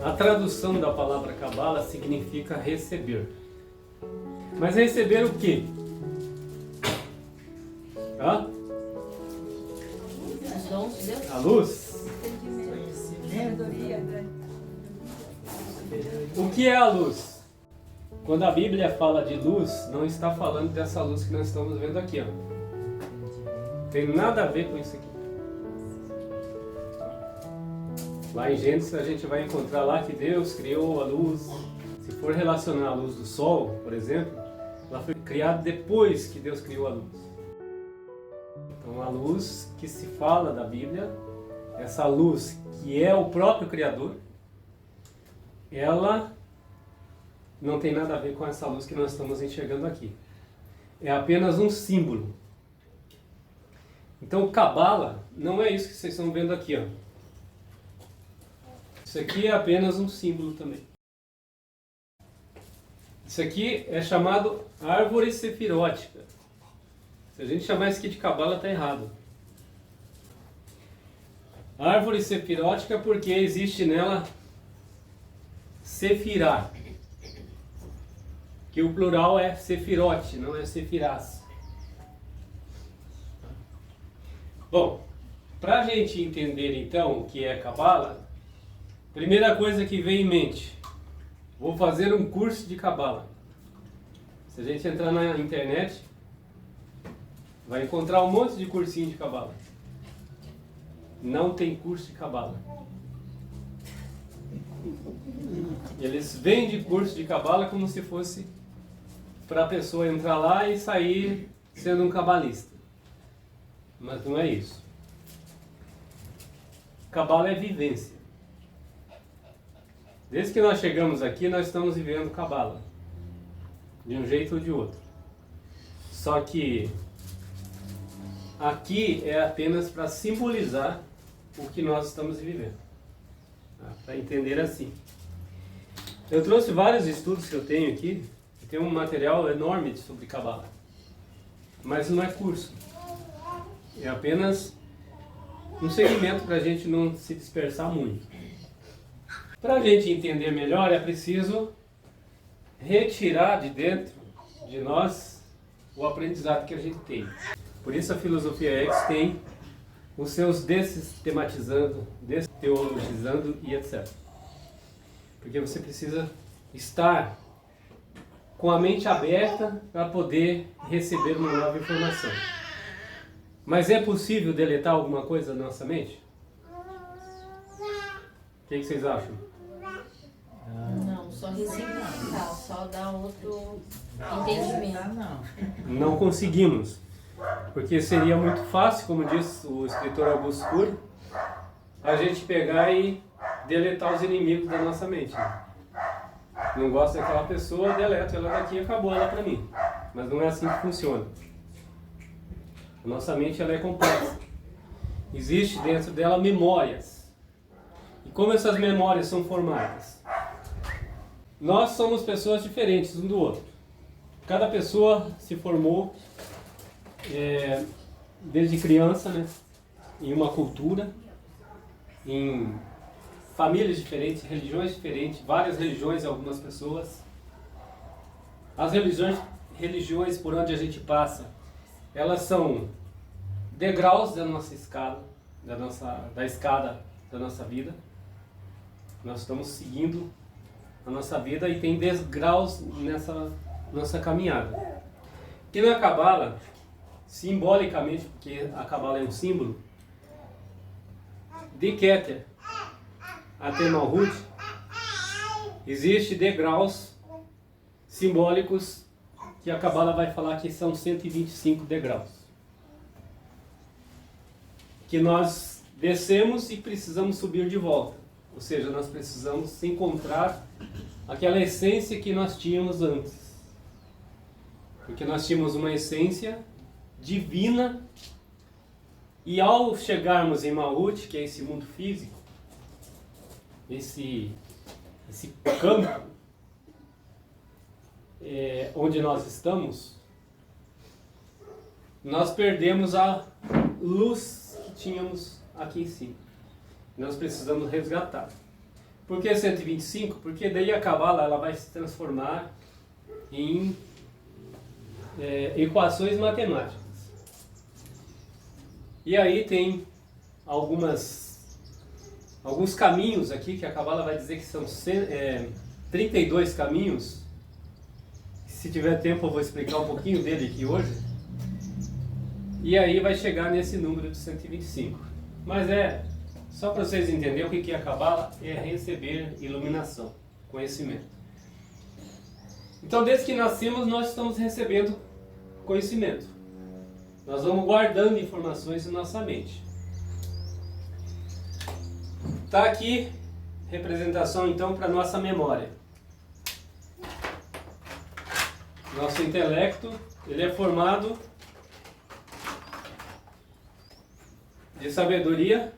A tradução da palavra Cabala significa receber. Mas receber o quê? Hã? Os dons de Deus. A luz? O que é a luz? Quando a Bíblia fala de luz, não está falando dessa luz que nós estamos vendo aqui, ó. Tem nada a ver com isso aqui. Lá em Gênesis a gente vai encontrar lá que Deus criou a luz. Se for relacionar a luz do sol, por exemplo, ela foi criada depois que Deus criou a luz. Então a luz que se fala da Bíblia, essa luz que é o próprio Criador, ela não tem nada a ver com essa luz que nós estamos enxergando aqui. É apenas um símbolo. Então, Cabala não é isso que vocês estão vendo aqui, ó. Isso aqui é apenas um símbolo também. Isso aqui é chamado árvore sefirótica. Se a gente chamar isso aqui de Cabala, está errado. Árvore sefirótica porque existe nela sefirá, que o plural é sefirote, não é sefirás. Bom, para a gente entender então o que é Cabala, primeira coisa que vem em mente, vou fazer um curso de Cabala. Se a gente entrar na internet, vai encontrar um monte de cursinho de Cabala. Não tem curso de Cabala. Eles vendem curso de Cabala como se fosse para a pessoa entrar lá e sair sendo um cabalista. Mas não é isso. Cabala é vivência. Desde que nós chegamos aqui, nós estamos vivendo Cabala. De um jeito ou de outro. Só que aqui é apenas para simbolizar o que nós estamos vivendo. Para entender assim. Eu trouxe vários estudos que eu tenho aqui. Tem um material enorme sobre Cabala. Mas não é curso. É apenas um segmento para a gente não se dispersar muito. Para a gente entender melhor, é preciso retirar de dentro de nós o aprendizado que a gente tem. Por isso a filosofia X tem os seus dessistematizando, desteologizando e etc. Porque você precisa estar com a mente aberta para poder receber uma nova informação. Mas é possível deletar alguma coisa da nossa mente? O que vocês acham? Não, só ressignificar, só dar outro entendimento. Não conseguimos. Porque seria muito fácil, como diz o escritor Augusto Cury, a gente pegar e deletar os inimigos da nossa mente. Não gosto daquela pessoa, deleto ela daqui e acabou ela para mim. Mas não é assim que funciona. A nossa mente ela é complexa. Existe dentro dela memórias. E como essas memórias são formadas? Nós somos pessoas diferentes um do outro. Cada pessoa se formou desde criança, né, em uma cultura, em famílias diferentes, religiões diferentes, várias religiões, algumas pessoas. As religiões por onde a gente passa, elas são degraus da nossa escada, da escada da nossa vida. Nós estamos seguindo a nossa vida e tem degraus nessa nossa caminhada. E na Cabala, simbolicamente, porque a Cabala é um símbolo, de Keter até Malhut, existe degraus simbólicos que a Cabala vai falar que são 125 degraus. Que nós descemos e precisamos subir de volta. Ou seja, nós precisamos encontrar aquela essência que nós tínhamos antes. Porque nós tínhamos uma essência divina e ao chegarmos em Malhut, que é esse mundo físico, esse campo onde nós estamos, nós perdemos a luz que tínhamos aqui em cima. Nós precisamos resgatar. Por que 125? Porque daí a Cabala ela vai se transformar em equações matemáticas. E aí tem alguns caminhos aqui que a Cabala vai dizer que são 32 caminhos. Se tiver tempo eu vou explicar um pouquinho dele aqui hoje. E aí vai chegar nesse número de 125. Mas só para vocês entenderem o que é a Cabala, é receber iluminação, conhecimento. Então desde que nascemos nós estamos recebendo conhecimento. Nós vamos guardando informações em nossa mente. Está aqui representação então para nossa memória. Nosso intelecto, ele é formado de sabedoria,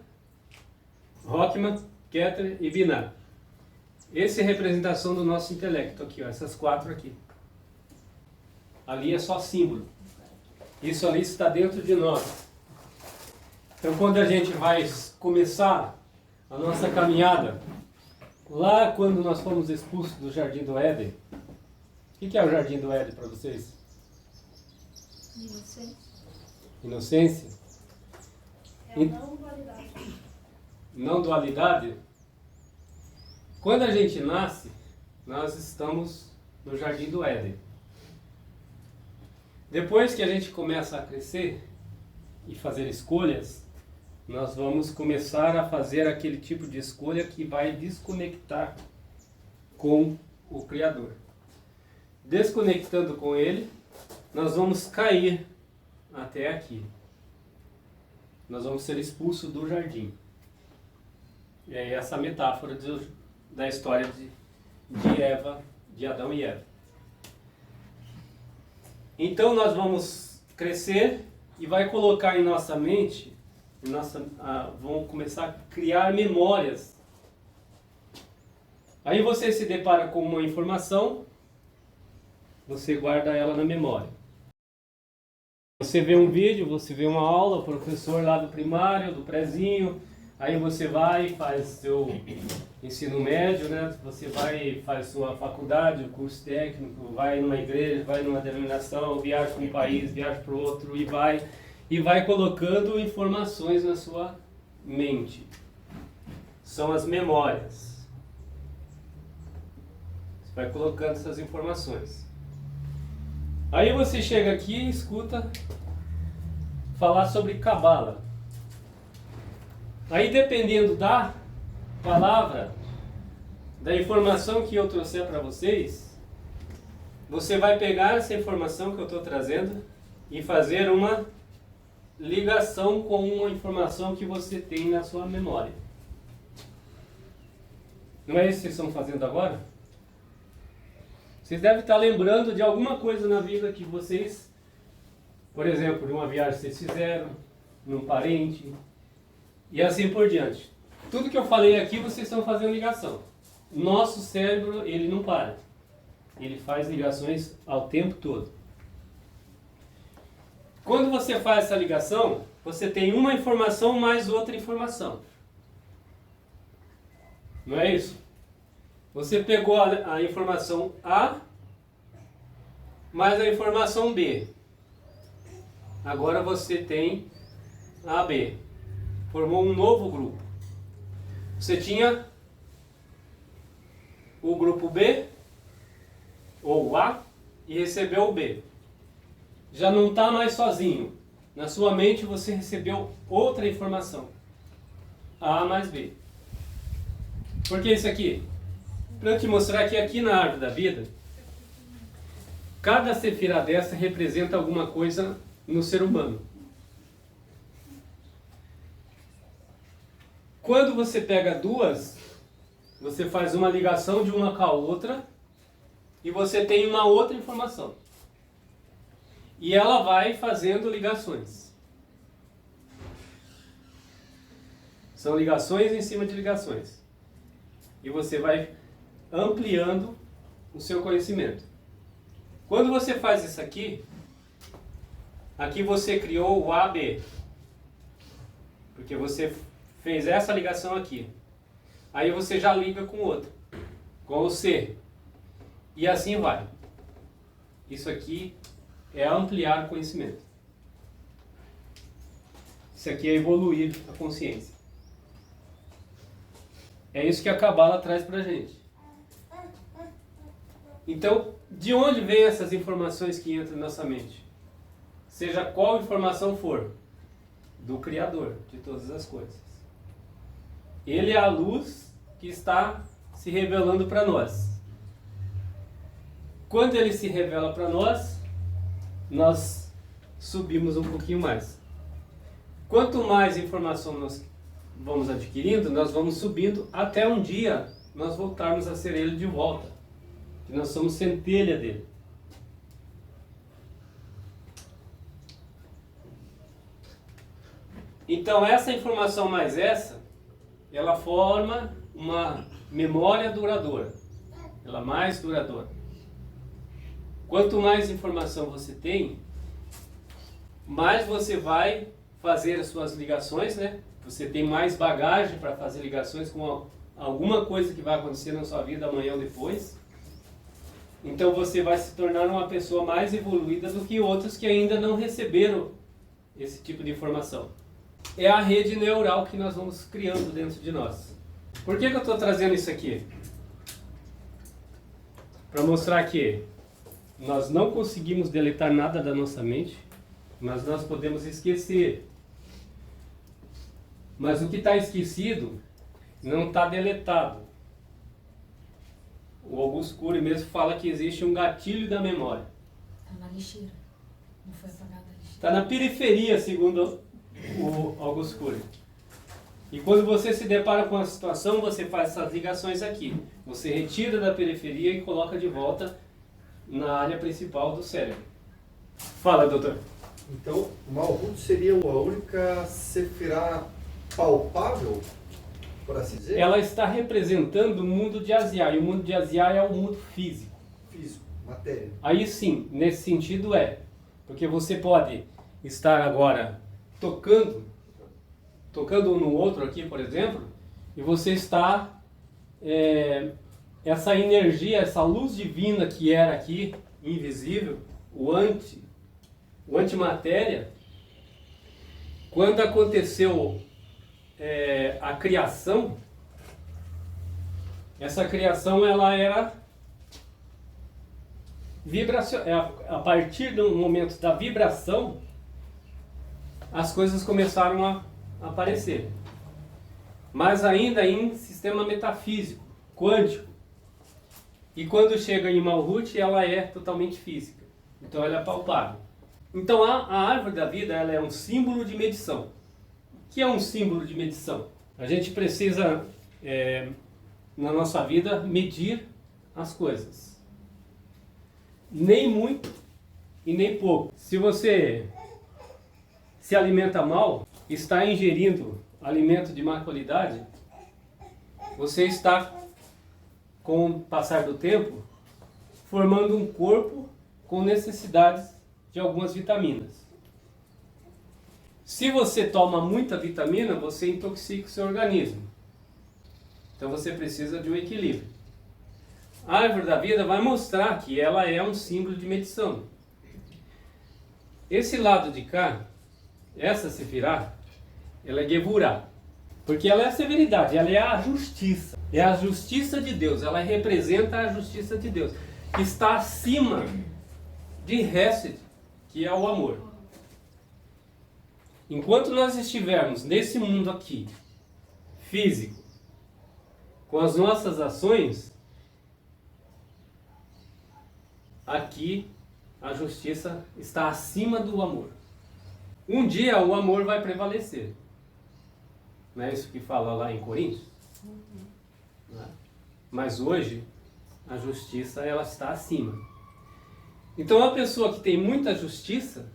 Rockman, Keter e Binah. Essa é a representação do nosso intelecto aqui, ó, essas 4 aqui. Ali é só símbolo. Isso ali está dentro de nós. Então quando a gente vai começar a nossa caminhada, lá quando nós fomos expulsos do Jardim do Éden, o que é o Jardim do Éden para vocês? Inocência. Inocência? É a não dualidade. Não dualidade? Quando a gente nasce, nós estamos no Jardim do Éden. Depois que a gente começa a crescer e fazer escolhas, nós vamos começar a fazer aquele tipo de escolha que vai desconectar com o Criador. Desconectando com Ele, nós vamos cair até aqui. Nós vamos ser expulsos do jardim. E aí essa metáfora da história de Eva, de Adão e Eva. Então nós vamos crescer e vai colocar em nossa mente, vamos começar a criar memórias. Aí você se depara com uma informação, você guarda ela na memória. Você vê um vídeo, você vê uma aula, o professor lá do primário, do prezinho, aí você vai e faz seu ensino médio, né? Você vai e faz sua faculdade, o curso técnico, vai numa igreja, vai numa denominação, viaja para um país, viaja para o outro e vai colocando informações na sua mente. São as memórias. Você vai colocando essas informações. Aí você chega aqui e escuta falar sobre Cabala. Aí dependendo da palavra, da informação que eu trouxer para vocês, você vai pegar essa informação que eu estou trazendo e fazer uma ligação com uma informação que você tem na sua memória. Não é isso que vocês estão fazendo agora? Vocês devem estar lembrando de alguma coisa na vida que vocês, por exemplo, de uma viagem que vocês fizeram, num parente, e assim por diante. Tudo que eu falei aqui, vocês estão fazendo ligação. Nosso cérebro, ele não para. Ele faz ligações ao tempo todo. Quando você faz essa ligação, você tem uma informação mais outra informação. Não é isso? Você pegou a informação A mais a informação B. Agora você tem AB. Formou um novo grupo. Você tinha o grupo B, ou A, e recebeu o B. Já não está mais sozinho. Na sua mente você recebeu outra informação. A mais B. Por que isso aqui? Para eu te mostrar que aqui na árvore da vida, cada sefirá dessa representa alguma coisa no ser humano. Quando você pega duas, você faz uma ligação de uma com a outra e você tem uma outra informação. E ela vai fazendo ligações. São ligações em cima de ligações. E você vai ampliando o seu conhecimento. Quando você faz isso aqui você criou o AB. Porque você fez essa ligação aqui. aí você já liga com o outro, com o C. E assim vai. Isso aqui é ampliar o conhecimento. Isso aqui é evoluir a consciência. É isso que a Cabala traz pra gente. Então, de onde vêm essas informações que entram na nossa mente? Seja qual informação for, do Criador de todas as coisas. Ele é a luz que está se revelando para nós. Quando ele se revela para nós, nós subimos um pouquinho mais. Quanto mais informação nós vamos adquirindo, nós vamos subindo até um dia nós voltarmos a ser ele de volta. Que nós somos centelha dele. Então essa informação mais essa, ela forma uma memória duradoura. Ela é mais duradoura. Quanto mais informação você tem, mais você vai fazer as suas ligações, né? Você tem mais bagagem para fazer ligações com alguma coisa que vai acontecer na sua vida amanhã ou depois. Então você vai se tornar uma pessoa mais evoluída do que outros que ainda não receberam esse tipo de informação. É a rede neural que nós vamos criando dentro de nós. Por que eu estou trazendo isso aqui? Para mostrar que nós não conseguimos deletar nada da nossa mente, mas nós podemos esquecer. Mas o que está esquecido não está deletado. O Augusto Cury mesmo fala que existe um gatilho da memória. Está na lixeira. Não foi apagada a lixeira. Está na periferia, segundo o Augusto Cury. E quando você se depara com a situação, você faz essas ligações aqui. Você retira da periferia e coloca de volta na área principal do cérebro. Fala, doutor. Então, Malhut seria a única sefirá palpável, por assim dizer? Ela está representando o mundo de Asiá, e o mundo de Asiá é o mundo físico. Físico, matéria. Aí sim, nesse sentido é. Porque você pode estar agora tocando um no outro aqui, por exemplo, e você está... essa energia, essa luz divina que era aqui, invisível, o antimatéria, quando aconteceu a criação, essa criação ela era vibracional. A partir do momento da vibração, as coisas começaram a aparecer. Mas ainda em sistema metafísico, quântico. E quando chega em Malhut, ela é totalmente física. Então ela é palpável. Então a árvore da vida ela é um símbolo de medição. O que é um símbolo de medição? A gente precisa, na nossa vida, medir as coisas. Nem muito e nem pouco. Se você se alimenta mal, está ingerindo alimento de má qualidade, você está, com o passar do tempo, formando um corpo com necessidades de algumas vitaminas. Se você toma muita vitamina, você intoxica o seu organismo. Então você precisa de um equilíbrio. A árvore da vida vai mostrar que ela é um símbolo de medição. Esse lado de cá, essa sefirá, ela é Gevurah. Porque ela é a severidade, ela é a justiça. É a justiça de Deus, ela representa a justiça de Deus. Que está acima de Hesed, que é o amor. Enquanto nós estivermos nesse mundo aqui, físico, com as nossas ações, aqui a justiça está acima do amor. Um dia o amor vai prevalecer. Não é isso que fala lá em Coríntios? Não é? Mas hoje a justiça ela está acima. Então a pessoa que tem muita justiça,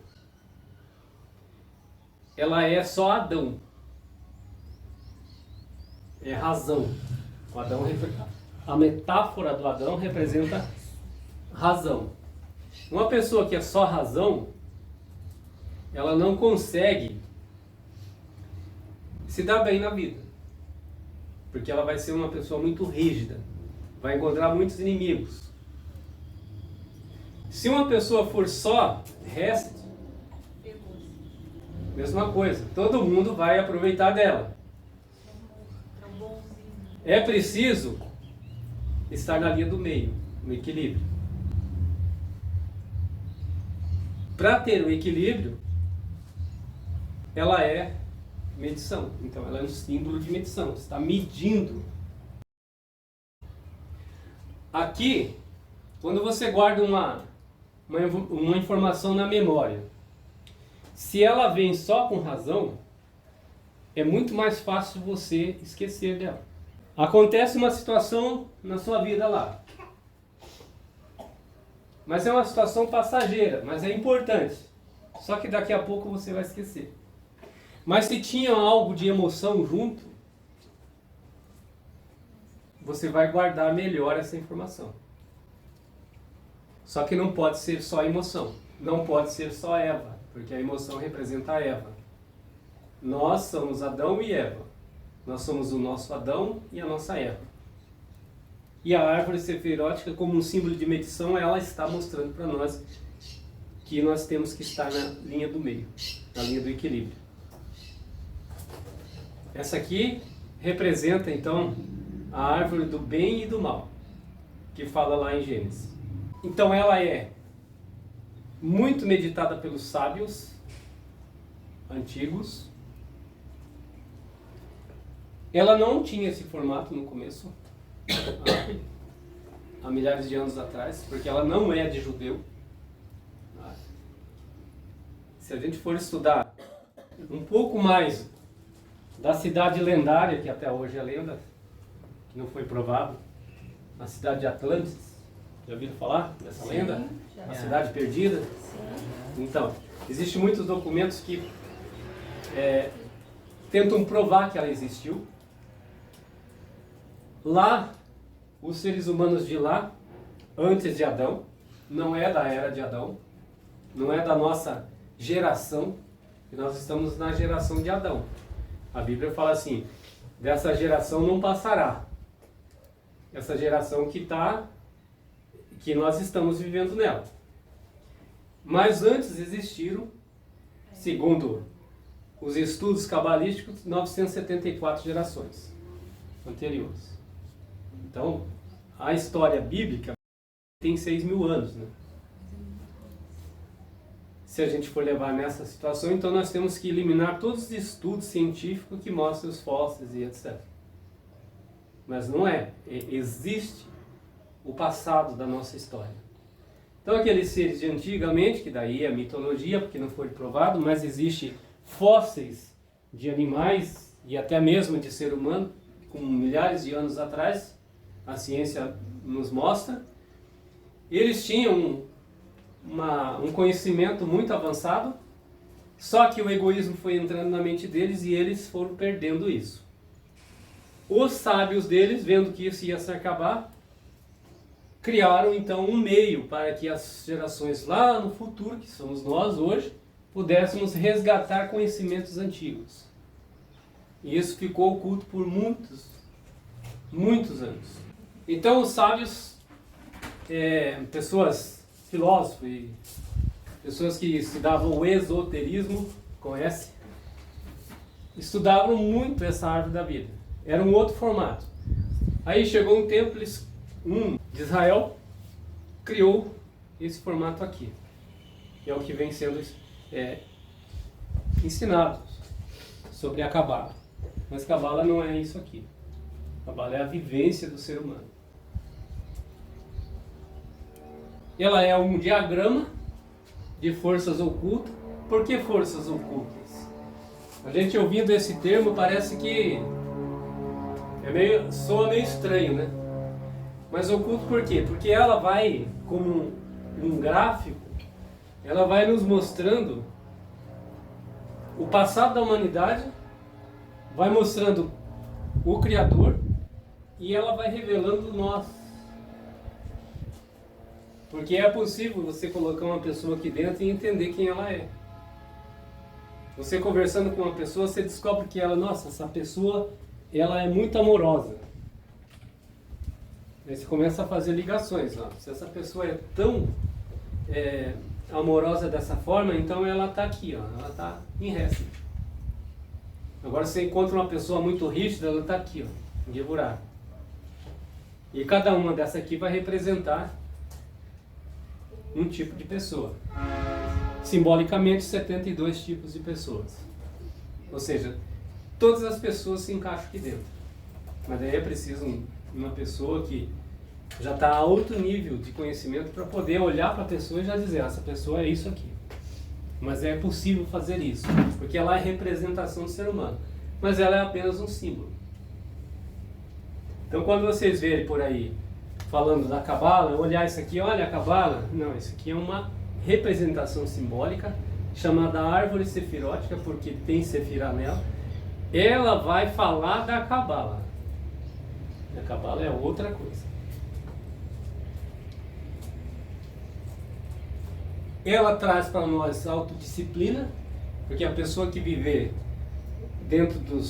ela é só Adão. É razão. O Adão, a metáfora do Adão representa razão. Uma pessoa que é só razão, ela não consegue se dar bem na vida. porque ela vai ser uma pessoa muito rígida, vai encontrar muitos inimigos. Se uma pessoa for só rest, mesma coisa, todo mundo vai aproveitar dela. É preciso estar na linha do meio, no equilíbrio. Para ter o equilíbrio, ela é medição. Então ela é um símbolo de medição. Você está medindo. Aqui, quando você guarda uma informação na memória, se ela vem só com razão, é muito mais fácil você esquecer dela. Acontece uma situação na sua vida lá. Mas é uma situação passageira, mas é importante. Só que daqui a pouco você vai esquecer. Mas se tinha algo de emoção junto, você vai guardar melhor essa informação. Só que não pode ser só emoção. Não pode ser só Eva, porque a emoção representa a Eva. Nós somos Adão e Eva. Nós somos o nosso Adão e a nossa Eva. E a árvore sefirótica, como um símbolo de medição, ela está mostrando para nós que nós temos que estar na linha do meio, na linha do equilíbrio. Essa aqui representa, então, a árvore do bem e do mal, que fala lá em Gênesis. Então ela é muito meditada pelos sábios antigos. Ela não tinha esse formato no começo, há milhares de anos atrás, porque ela não é de judeu. Se a gente for estudar um pouco mais da cidade lendária, que até hoje é lenda, que não foi provado, a cidade de Atlantis, já ouviram falar dessa lenda? já. A cidade perdida? Sim. Então, existem muitos documentos que tentam provar que ela existiu. Lá, os seres humanos de lá, antes de Adão, não é da era de Adão, não é da nossa geração, e nós estamos na geração de Adão. A Bíblia fala assim, dessa geração não passará. Essa geração que nós estamos vivendo nela. Mas antes existiram, segundo os estudos cabalísticos, 974 gerações anteriores. Então, a história bíblica tem 6.000 anos, né? Se a gente for levar nessa situação, então nós temos que eliminar todos os estudos científicos que mostram os fósseis e etc. Mas não é. Existe o passado da nossa história. Então aqueles seres de antigamente, que daí é mitologia, porque não foi provado, mas existe fósseis de animais e até mesmo de ser humano, com milhares de anos atrás, a ciência nos mostra. Eles tinham um conhecimento muito avançado, só que o egoísmo foi entrando na mente deles e eles foram perdendo isso. Os sábios deles, vendo que isso ia se acabar, criaram então um meio para que as gerações lá no futuro, que somos nós hoje, pudéssemos resgatar conhecimentos antigos. E isso ficou oculto por muitos anos. Então os sábios, pessoas filósofos e pessoas que estudavam o esoterismo, conhece? Estudavam muito essa árvore da vida. Era um outro formato. Aí chegou um tempo, de Israel criou esse formato aqui. Que é o que vem sendo ensinado sobre a Cabala. Mas Cabala não é isso aqui. Cabala é a vivência do ser humano. Ela é um diagrama de forças ocultas. Por que forças ocultas? A gente ouvindo esse termo parece que soa meio estranho, né? Mas oculto por quê? Porque ela vai, como um gráfico, ela vai nos mostrando o passado da humanidade, vai mostrando o Criador e ela vai revelando nós. Porque é possível você colocar uma pessoa aqui dentro e entender quem ela é. Você conversando com uma pessoa, você descobre que ela, nossa, essa pessoa ela é muito amorosa. Aí você começa a fazer ligações. Ó. Se essa pessoa é tão amorosa dessa forma, então ela está aqui, ó, ela está em Hesed. Agora você encontra uma pessoa muito rígida, ela está aqui, ó, em Geburah. E cada uma dessa aqui vai representar um tipo de pessoa. Simbolicamente, 72 tipos de pessoas. Ou seja, todas as pessoas se encaixam aqui dentro. Mas daí é preciso uma pessoa que já está a alto nível de conhecimento para poder olhar para a pessoa e já dizer, essa pessoa é isso aqui. Mas é possível fazer isso, porque ela é representação do ser humano. Mas ela é apenas um símbolo. Então quando vocês verem por aí, falando da Cabala, olhar isso aqui, olha a Cabala, não, isso aqui é uma representação simbólica, chamada árvore sefirótica, porque tem sefirá nela. Ela vai falar da Cabala. A Cabala é outra coisa. Ela traz para nós autodisciplina, porque a pessoa que viver dentro do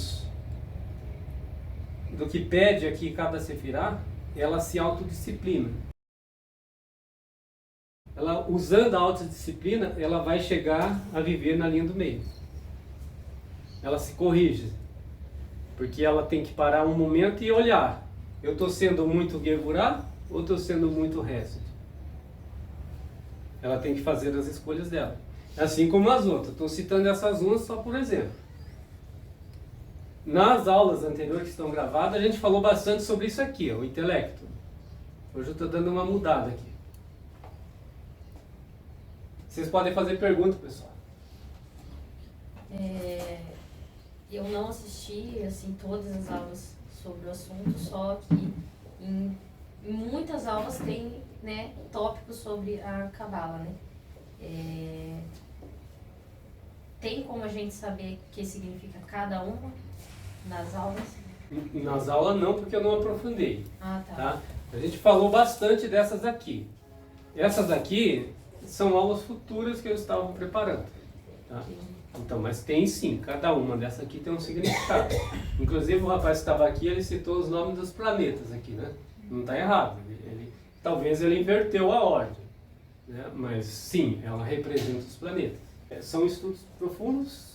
que pede aqui cada sefirá, ela se autodisciplina. Ela, usando a autodisciplina, ela vai chegar a viver na linha do meio. Ela se corrige, porque ela tem que parar um momento e olhar. Eu estou sendo muito Geburah ou estou sendo muito Hesed? Ela tem que fazer as escolhas dela. Assim como as outras. Estou citando essas umas só por exemplo. Nas aulas anteriores que estão gravadas, a gente falou bastante sobre isso aqui, ó, o intelecto. Hoje eu estou dando uma mudada aqui. Vocês podem fazer pergunta, pessoal. Eu não assisti assim, todas as aulas sobre o assunto, só que em muitas aulas tem, né, tópicos sobre a Cabala, né? Tem como a gente saber o que significa cada uma nas aulas? Nas aulas não, porque eu não aprofundei. Ah, tá. Tá? A gente falou bastante dessas aqui. Essas aqui são aulas futuras que eu estava preparando. Tá? Então, mas tem sim, cada uma dessa aqui tem um significado. Inclusive o rapaz que estava aqui, ele citou os nomes dos planetas aqui, né? Não está errado. Talvez ele inverteu a ordem, né? Mas sim, ela representa os planetas. São estudos profundos,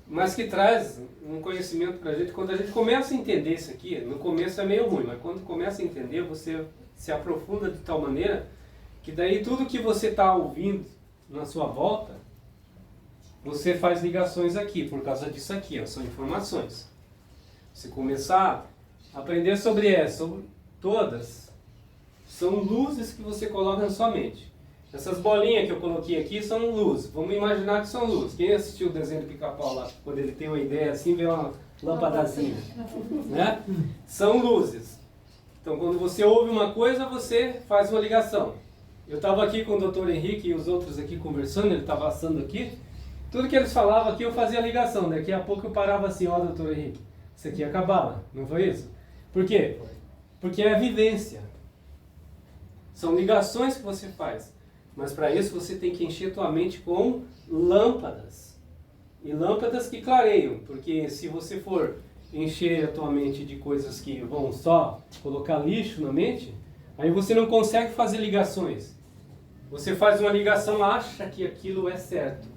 mas que traz um conhecimento para a gente. Quando a gente começa a entender isso aqui, no começo é meio ruim, mas quando começa a entender, você se aprofunda de tal maneira que daí tudo que você está ouvindo na sua volta, você faz ligações aqui, por causa disso aqui, ó, são informações. Se começar a aprender sobre essa, sobre todas, são luzes que você coloca na sua mente. Essas bolinhas que eu coloquei aqui são luzes. Vamos imaginar que são luzes. Quem assistiu o desenho do Pica-Pau lá, quando ele tem uma ideia assim, vê uma lampadazinha, né? São luzes. Então, quando você ouve uma coisa, você faz uma ligação. Eu estava aqui com o Dr. Henrique e os outros aqui conversando, ele estava assando aqui. Tudo que eles falavam aqui, eu fazia ligação. Daqui a pouco eu parava assim, ó, Dr. Henrique, isso aqui é Cabala, não foi isso? Por quê? Porque é a vivência. São ligações que você faz. Mas para isso você tem que encher tua mente com lâmpadas. E lâmpadas que clareiam. Porque se você for encher a tua mente de coisas que vão só colocar lixo na mente, aí você não consegue fazer ligações. Você faz uma ligação, acha que aquilo é certo.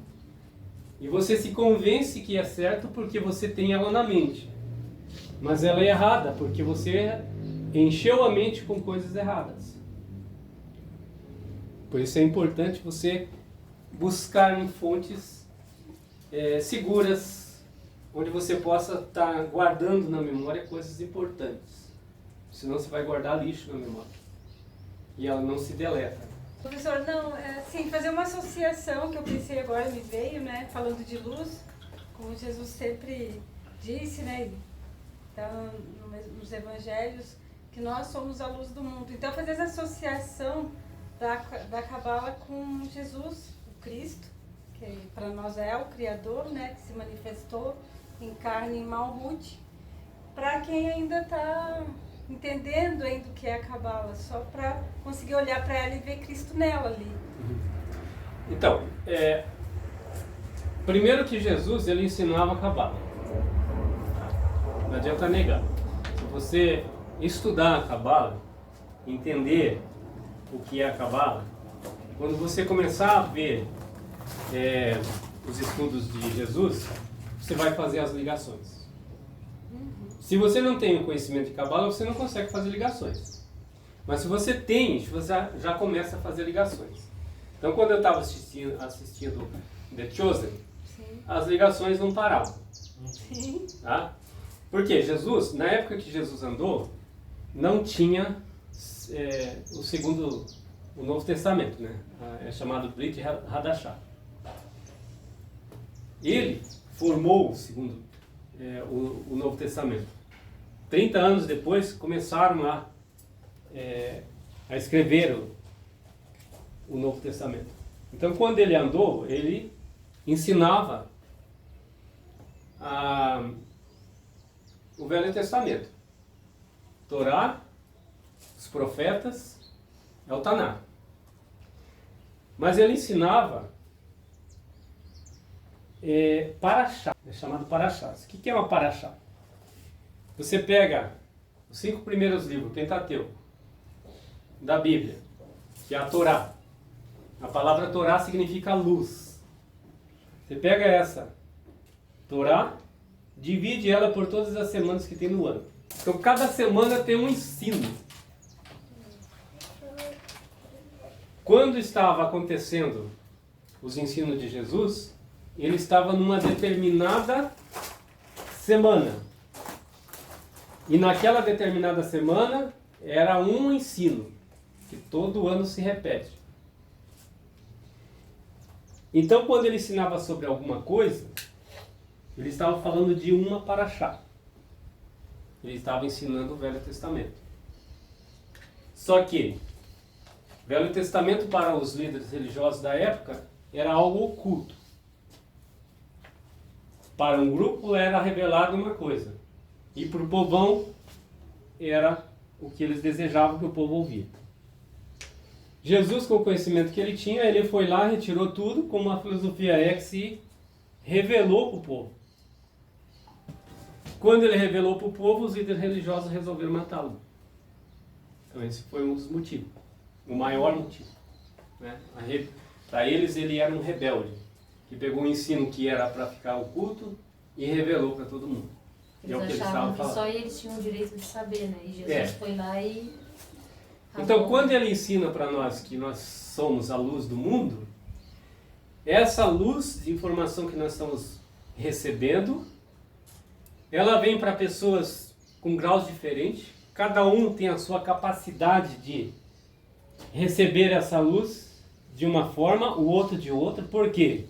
E você se convence que é certo porque você tem ela na mente. Mas ela é errada porque você encheu a mente com coisas erradas. Por isso é importante você buscar em fontes seguras, onde você possa estar guardando na memória coisas importantes. Senão você vai guardar lixo na memória. E ela não se deleta. Professor, não, assim, fazer uma associação que eu pensei agora, me veio, né, falando de luz, como Jesus sempre disse, né, então, nos evangelhos, que nós somos a luz do mundo. Então, fazer essa associação da Cabala com Jesus, o Cristo, que para nós é o Criador, né, que se manifestou em carne em Malhut, para quem ainda está entendendo ainda o que é a Cabala, só para conseguir olhar para ela e ver Cristo nela ali. Então, primeiro que Jesus ele ensinava a Cabala. Não adianta negar. Se você estudar a Cabala, entender o que é a Cabala, quando você começar a ver os estudos de Jesus, você vai fazer as ligações. Se você não tem o conhecimento de Cabala, você não consegue fazer ligações. Mas se você tem, você já começa a fazer ligações. Então, quando eu estava assistindo The Chosen, Sim. as ligações não paravam. Sim. Tá? Porque Jesus, na época que Jesus andou, não tinha o Novo Testamento, né? É chamado Brit Hadashah. Ele formou o Novo Testamento. 30 anos depois começaram a escrever o Novo Testamento. Então, quando ele andou, ele ensinava o Velho Testamento. Torá, os profetas, é o Taná. Mas ele ensinava Paraxá, é chamado Paraxá. O que é uma Paraxá? Você pega os 5 primeiros livros, Pentateuco, da Bíblia, que é a Torá. A palavra Torá significa luz. Você pega essa Torá, divide ela por todas as semanas que tem no ano. Então cada semana tem um ensino. Quando estava acontecendo os ensinos de Jesus, ele estava numa determinada semana. E naquela determinada semana era um ensino, que todo ano se repete. Então, quando ele ensinava sobre alguma coisa, ele estava falando de uma paraxá. Ele estava ensinando o Velho Testamento. Só que o Velho Testamento para os líderes religiosos da época era algo oculto. Para um grupo era revelado uma coisa. E para o povão era o que eles desejavam que o povo ouvisse. Jesus, com o conhecimento que ele tinha, ele foi lá, retirou tudo, como a filosofia que se revelou para o povo. Quando ele revelou para o povo, os líderes religiosos resolveram matá-lo. Então esse foi um dos motivos, o maior motivo. Né? Para eles ele era um rebelde, que pegou um ensino que era para ficar oculto e revelou para todo mundo. Eles achavam que só eles tinham o direito de saber, né? E Jesus foi lá e... Então, quando ele ensina para nós que nós somos a luz do mundo, essa luz de informação que nós estamos recebendo, ela vem para pessoas com graus diferentes. Cada um tem a sua capacidade de receber essa luz de uma forma, o outro de outra. Por quê?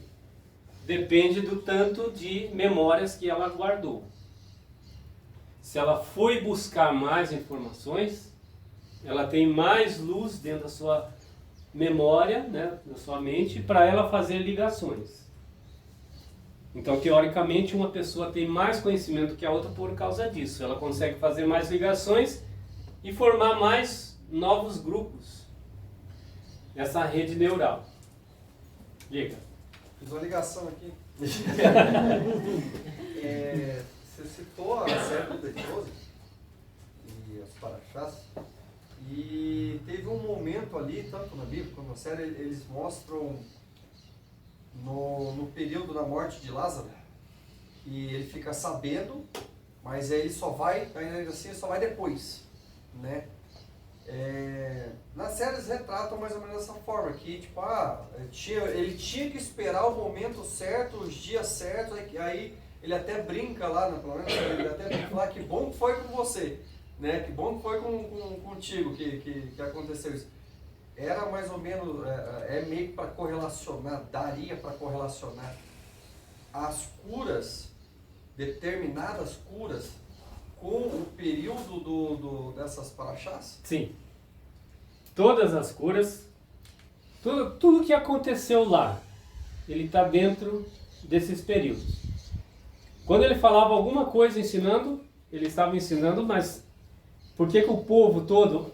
Depende do tanto de memórias que ela guardou. Se ela foi buscar mais informações, ela tem mais luz dentro da sua memória, né, da sua mente, para ela fazer ligações. Então, teoricamente, uma pessoa tem mais conhecimento que a outra por causa disso. Ela consegue fazer mais ligações e formar mais novos grupos. Essa rede neural. Diga. Fiz uma ligação aqui. Você citou a série do The Chosen e as Paraxás. E teve um momento ali, tanto na Bíblia quanto na série, eles mostram no período da morte de Lázaro, e ele fica sabendo, mas aí ele só vai, ainda assim, só vai depois, né? Na série eles retratam mais ou menos dessa forma, que tipo, ele tinha que esperar o momento certo, os dias certos, aí ele até brinca lá, pelo menos ele até brinca lá, que bom que foi com você, né? Que bom que foi contigo que aconteceu isso. Era mais ou menos, meio para correlacionar, daria para correlacionar as curas, determinadas curas, com o período dessas paraxás? Sim. Todas as curas, tudo que aconteceu lá, ele está dentro desses períodos. Quando ele falava alguma coisa ensinando, ele estava ensinando, mas por que o povo todo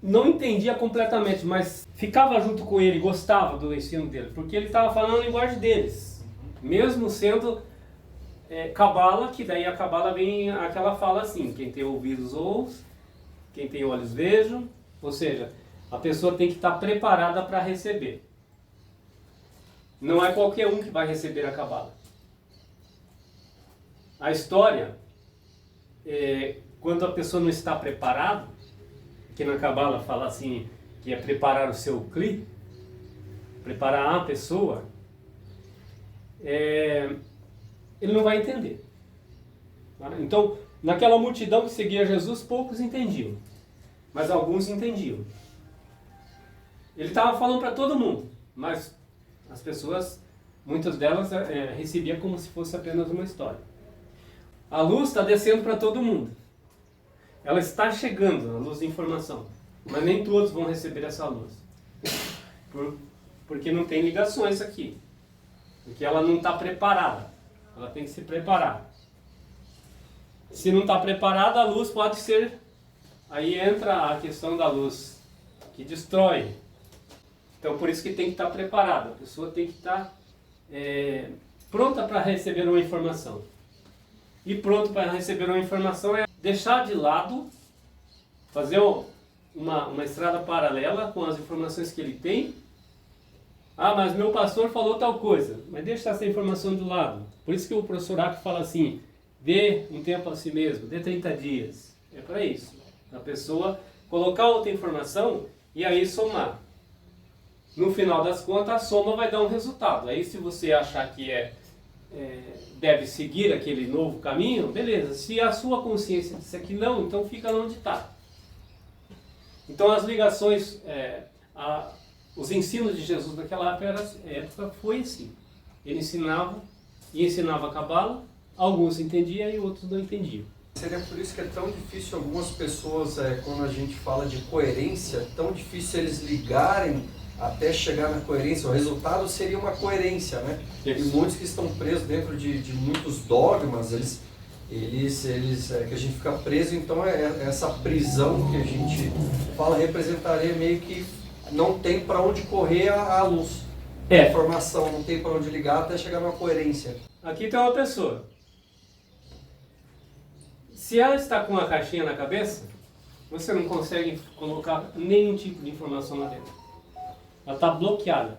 não entendia completamente, mas ficava junto com ele, gostava do ensino dele, porque ele estava falando a linguagem deles, mesmo sendo Cabala, que daí a Cabala vem aquela fala assim, quem tem ouvidos ouça, quem tem olhos vejam, ou seja, a pessoa tem que estar preparada para receber. Não é qualquer um que vai receber a Cabala. A história, quando a pessoa não está preparada, que na Cabala fala assim, que é preparar o seu Kli, preparar a pessoa, ele não vai entender. Tá? Então, naquela multidão que seguia Jesus, poucos entendiam, mas alguns entendiam. Ele estava falando para todo mundo, mas as pessoas, muitas delas, recebiam como se fosse apenas uma história. A luz está descendo para todo mundo. Ela está chegando, a luz de informação, mas nem todos vão receber essa luz. Porque não tem ligações aqui. Porque ela não está preparada. Ela tem que se preparar. Se não está preparada, a luz pode ser... Aí entra a questão da luz, que destrói. Então, por isso que tem que estar preparada. A pessoa tem que estar pronta para receber uma informação. E pronto para receber uma informação é deixar de lado, fazer uma estrada paralela com as informações que ele tem. Ah, mas meu pastor falou tal coisa. Mas deixa essa informação de lado. Por isso que o professor Ack fala assim, dê um tempo a si mesmo, dê 30 dias. É para isso. A pessoa colocar outra informação e aí somar. No final das contas, a soma vai dar um resultado. Aí se você achar que deve seguir aquele novo caminho, beleza. Se a sua consciência disser que não, então fica onde está. Então as ligações, os ensinos de Jesus naquela época foi assim. Ele ensinava a Cabala, alguns entendiam e outros não entendiam. Seria por isso que é tão difícil algumas pessoas, quando a gente fala de coerência, tão difícil eles ligarem até chegar na coerência. O resultado seria uma coerência, né? Isso. E muitos que estão presos dentro de muitos dogmas, que a gente fica preso, então essa prisão que a gente fala representaria meio que não tem para onde correr a luz. A informação não tem para onde ligar até chegar numa coerência. Aqui tem uma pessoa. Se ela está com uma caixinha na cabeça, você não consegue colocar nenhum tipo de informação lá dentro. Ela está bloqueada.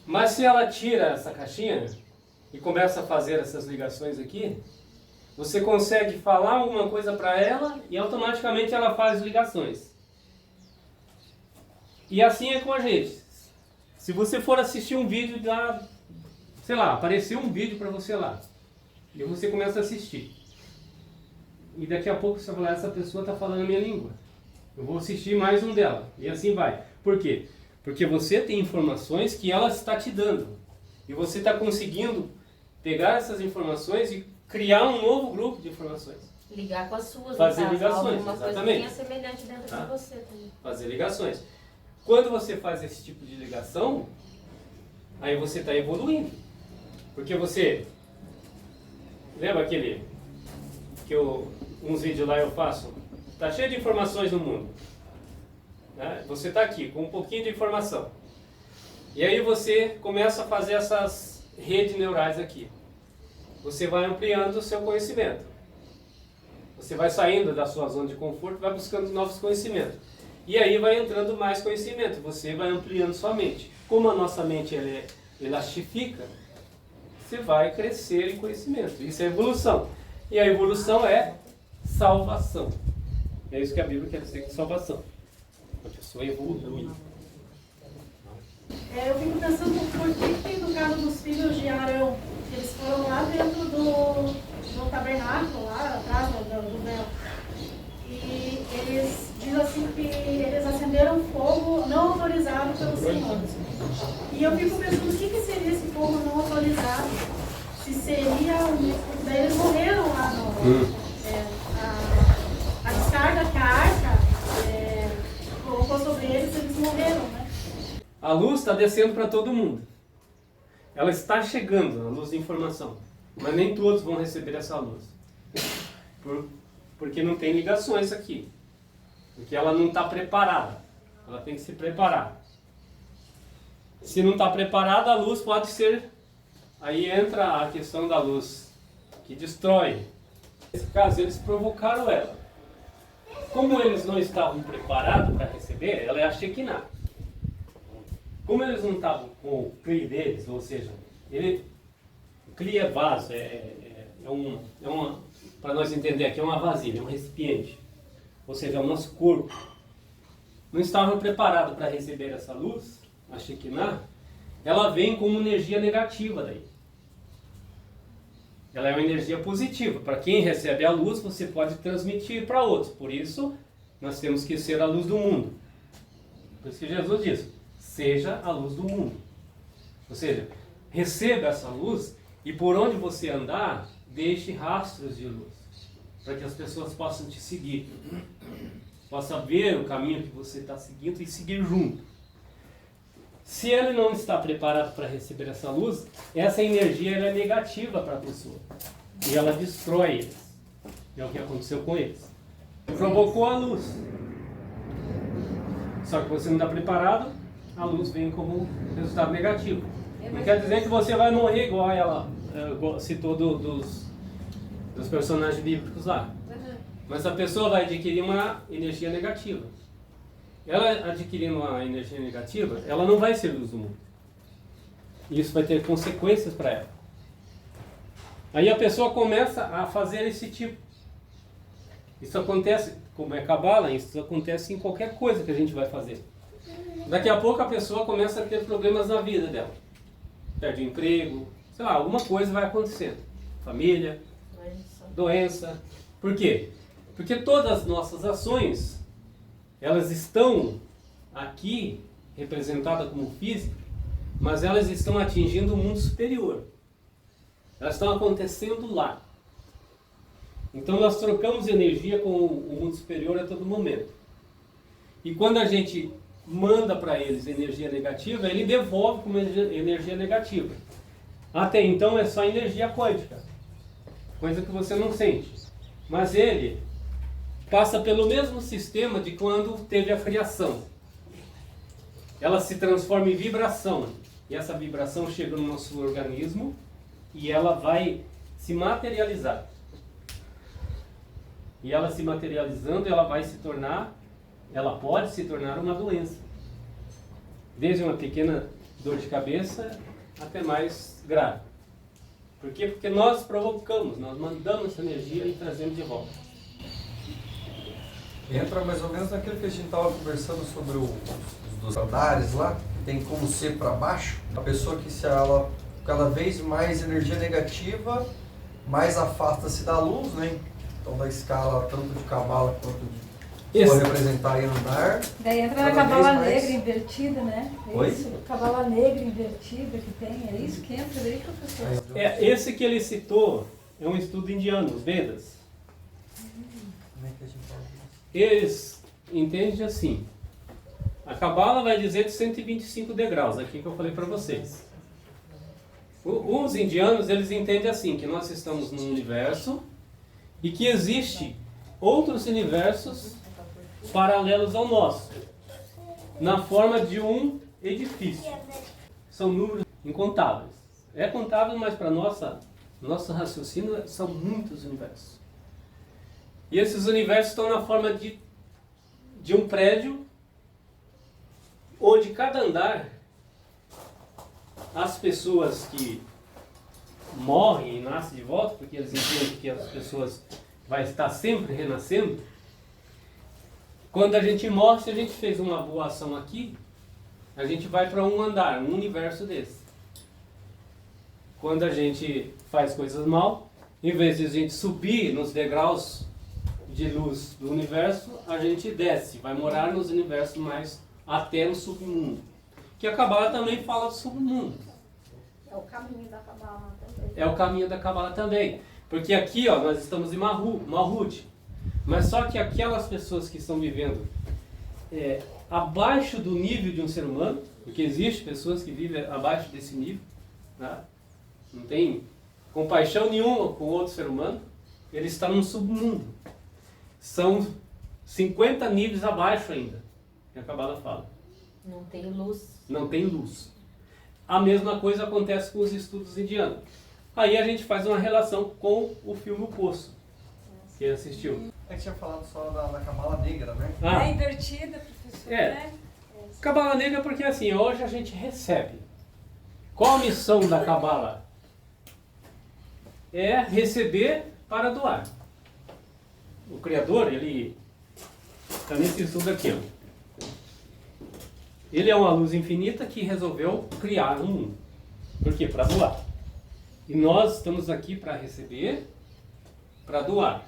Mas se ela tira essa caixinha e começa a fazer essas ligações aqui, você consegue falar alguma coisa para ela e automaticamente ela faz ligações. E assim é com a gente. Se você for assistir um vídeo lá, sei lá, apareceu um vídeo para você lá, e você começa a assistir. E daqui a pouco você vai falar, essa pessoa está falando a minha língua. Eu vou assistir mais um dela. E assim vai. Por quê? Porque você tem informações que ela está te dando. E você está conseguindo pegar essas informações e criar um novo grupo de informações. Ligar com as suas, Fazer caso, ligações, alguma coisa que exatamente. tenha semelhante dentro de você também. Fazer ligações. Quando você faz esse tipo de ligação, aí você está evoluindo. Porque você... Lembra aquele... uns vídeos lá eu faço? Está cheio de informações no mundo. Né? Você está aqui com um pouquinho de informação. E aí você começa a fazer essas redes neurais aqui. Você vai ampliando o seu conhecimento. Você vai saindo da sua zona de conforto, vai buscando novos conhecimentos. E aí vai entrando mais conhecimento. Você vai ampliando sua mente. Como a nossa mente elastifica, você vai crescer em conhecimento. Isso é evolução. E a evolução é salvação. É isso que a Bíblia quer dizer com salvação. A pessoa evolui. Eu fico pensando por que no caso dos filhos de Arão, eles foram lá dentro do tabernáculo, lá atrás do véu. E eles dizem assim que eles acenderam fogo não autorizado pelo Senhor. E eu fico pensando o que seria esse fogo não autorizado? Se seria daí eles morreram lá a descarga que a arca colocou sobre eles morreram, né? A luz está descendo para todo mundo. Ela está chegando, a luz de informação. Mas nem todos vão receber essa luz. Porque não tem ligações aqui. Porque ela não está preparada. Ela tem que se preparar. Se não está preparada, a luz pode ser... aí entra a questão da luz que destrói. Nesse caso, eles provocaram ela. Como eles não estavam preparados para receber, ela é a Shekinah. Como eles não estavam com o Kli deles, ou seja, o Kli é vaso, para nós entender aqui, é uma vasilha, é um recipiente. Ou seja, é o nosso corpo. Não estavam preparados para receber essa luz, a Shekinah, ela vem como energia negativa daí. Ela é uma energia positiva. Para quem recebe a luz, você pode transmitir para outros. Por isso, nós temos que ser a luz do mundo. Por isso que Jesus diz, seja a luz do mundo. Ou seja, receba essa luz e por onde você andar, deixe rastros de luz. Para que as pessoas possam te seguir. Possam ver o caminho que você está seguindo e seguir junto. Se ele não está preparado para receber essa luz, essa energia ela é negativa para a pessoa. E ela destrói eles. É o que aconteceu com eles. Provocou a luz. Só que você não está preparado, a luz vem como resultado negativo. Não quer dizer que você vai morrer igual ela citou dos personagens bíblicos lá. Mas a pessoa vai adquirir uma energia negativa. Ela adquirindo uma energia negativa, ela não vai ser luz do mundo. E isso vai ter consequências para ela. Aí a pessoa começa a fazer esse tipo. Isso acontece, como é Cabala, isso acontece em qualquer coisa que a gente vai fazer. Daqui a pouco a pessoa começa a ter problemas na vida dela. Perde o emprego, sei lá, alguma coisa vai acontecendo. Família, doença. Por quê? Porque todas as nossas ações, elas estão aqui representadas como física, mas elas estão atingindo o mundo superior. Elas estão acontecendo lá. Então nós trocamos energia com o mundo superior a todo momento. E quando a gente manda para eles energia negativa, ele devolve como energia negativa. Até então é só energia quântica, coisa que você não sente. Mas ele passa pelo mesmo sistema de quando teve a criação. Ela se transforma em vibração. E essa vibração chega no nosso organismo e ela vai se materializar. E ela se materializando, ela vai se tornar, ela pode se tornar uma doença. Desde uma pequena dor de cabeça até mais grave. Por quê? Porque nós provocamos, nós mandamos essa energia e trazemos de volta. Entra mais ou menos naquilo que a gente estava conversando sobre os andares lá, que tem como ser para baixo. A pessoa que se ela cada vez mais energia negativa, mais afasta-se da luz, né? Então da escala tanto de Cabala quanto de representar e andar. Daí entra na Cabala negra invertida, né? É Oi? isso? Cabala negra invertida que tem, é isso que entra daí, professor? Esse que ele citou é um estudo indiano, os Vedas. Como é que a gente fala isso? Eles entendem assim. A Cabala vai dizer de 125 degraus, aqui que eu falei para vocês. Os indianos, eles entendem assim, que nós estamos num universo e que existe outros universos paralelos ao nosso, na forma de um edifício. São números incontáveis. É contável, mas para nosso raciocínio são muitos universos. E esses universos estão na forma de um prédio, onde cada andar, as pessoas que morrem e nascem de volta, porque eles entendem que as pessoas vão estar sempre renascendo, quando a gente morre, se a gente fez uma boa ação aqui, a gente vai para um andar, um universo desse. Quando a gente faz coisas mal, em vez de a gente subir nos degraus de luz do universo, a gente desce, vai morar nos universos mais até no submundo. Que a Cabala também fala do submundo. É o caminho da Cabala também. É o caminho da Cabala também. Porque aqui, ó, nós estamos em Malhut. Mas só que aquelas pessoas que estão vivendo abaixo do nível de um ser humano, porque existem pessoas que vivem abaixo desse nível, tá? Não tem compaixão nenhuma com outro ser humano, ele está num submundo. São 50 níveis abaixo ainda, que a Cabala fala. Não tem luz. Não tem luz. a mesma coisa acontece com os estudos indianos. Aí a gente faz uma relação com o filme O Poço. Quem assistiu? É que tinha falado só da Cabala Negra, né? Ah, É invertida, professor, É. né? Cabala Negra porque assim, hoje a gente recebe. Qual a missão da Cabala? É receber para doar. O Criador, ele está nesse estudo aqui, ó. Ele é uma luz infinita que resolveu criar um mundo. Por quê? Para doar. E nós estamos aqui para receber, para doar.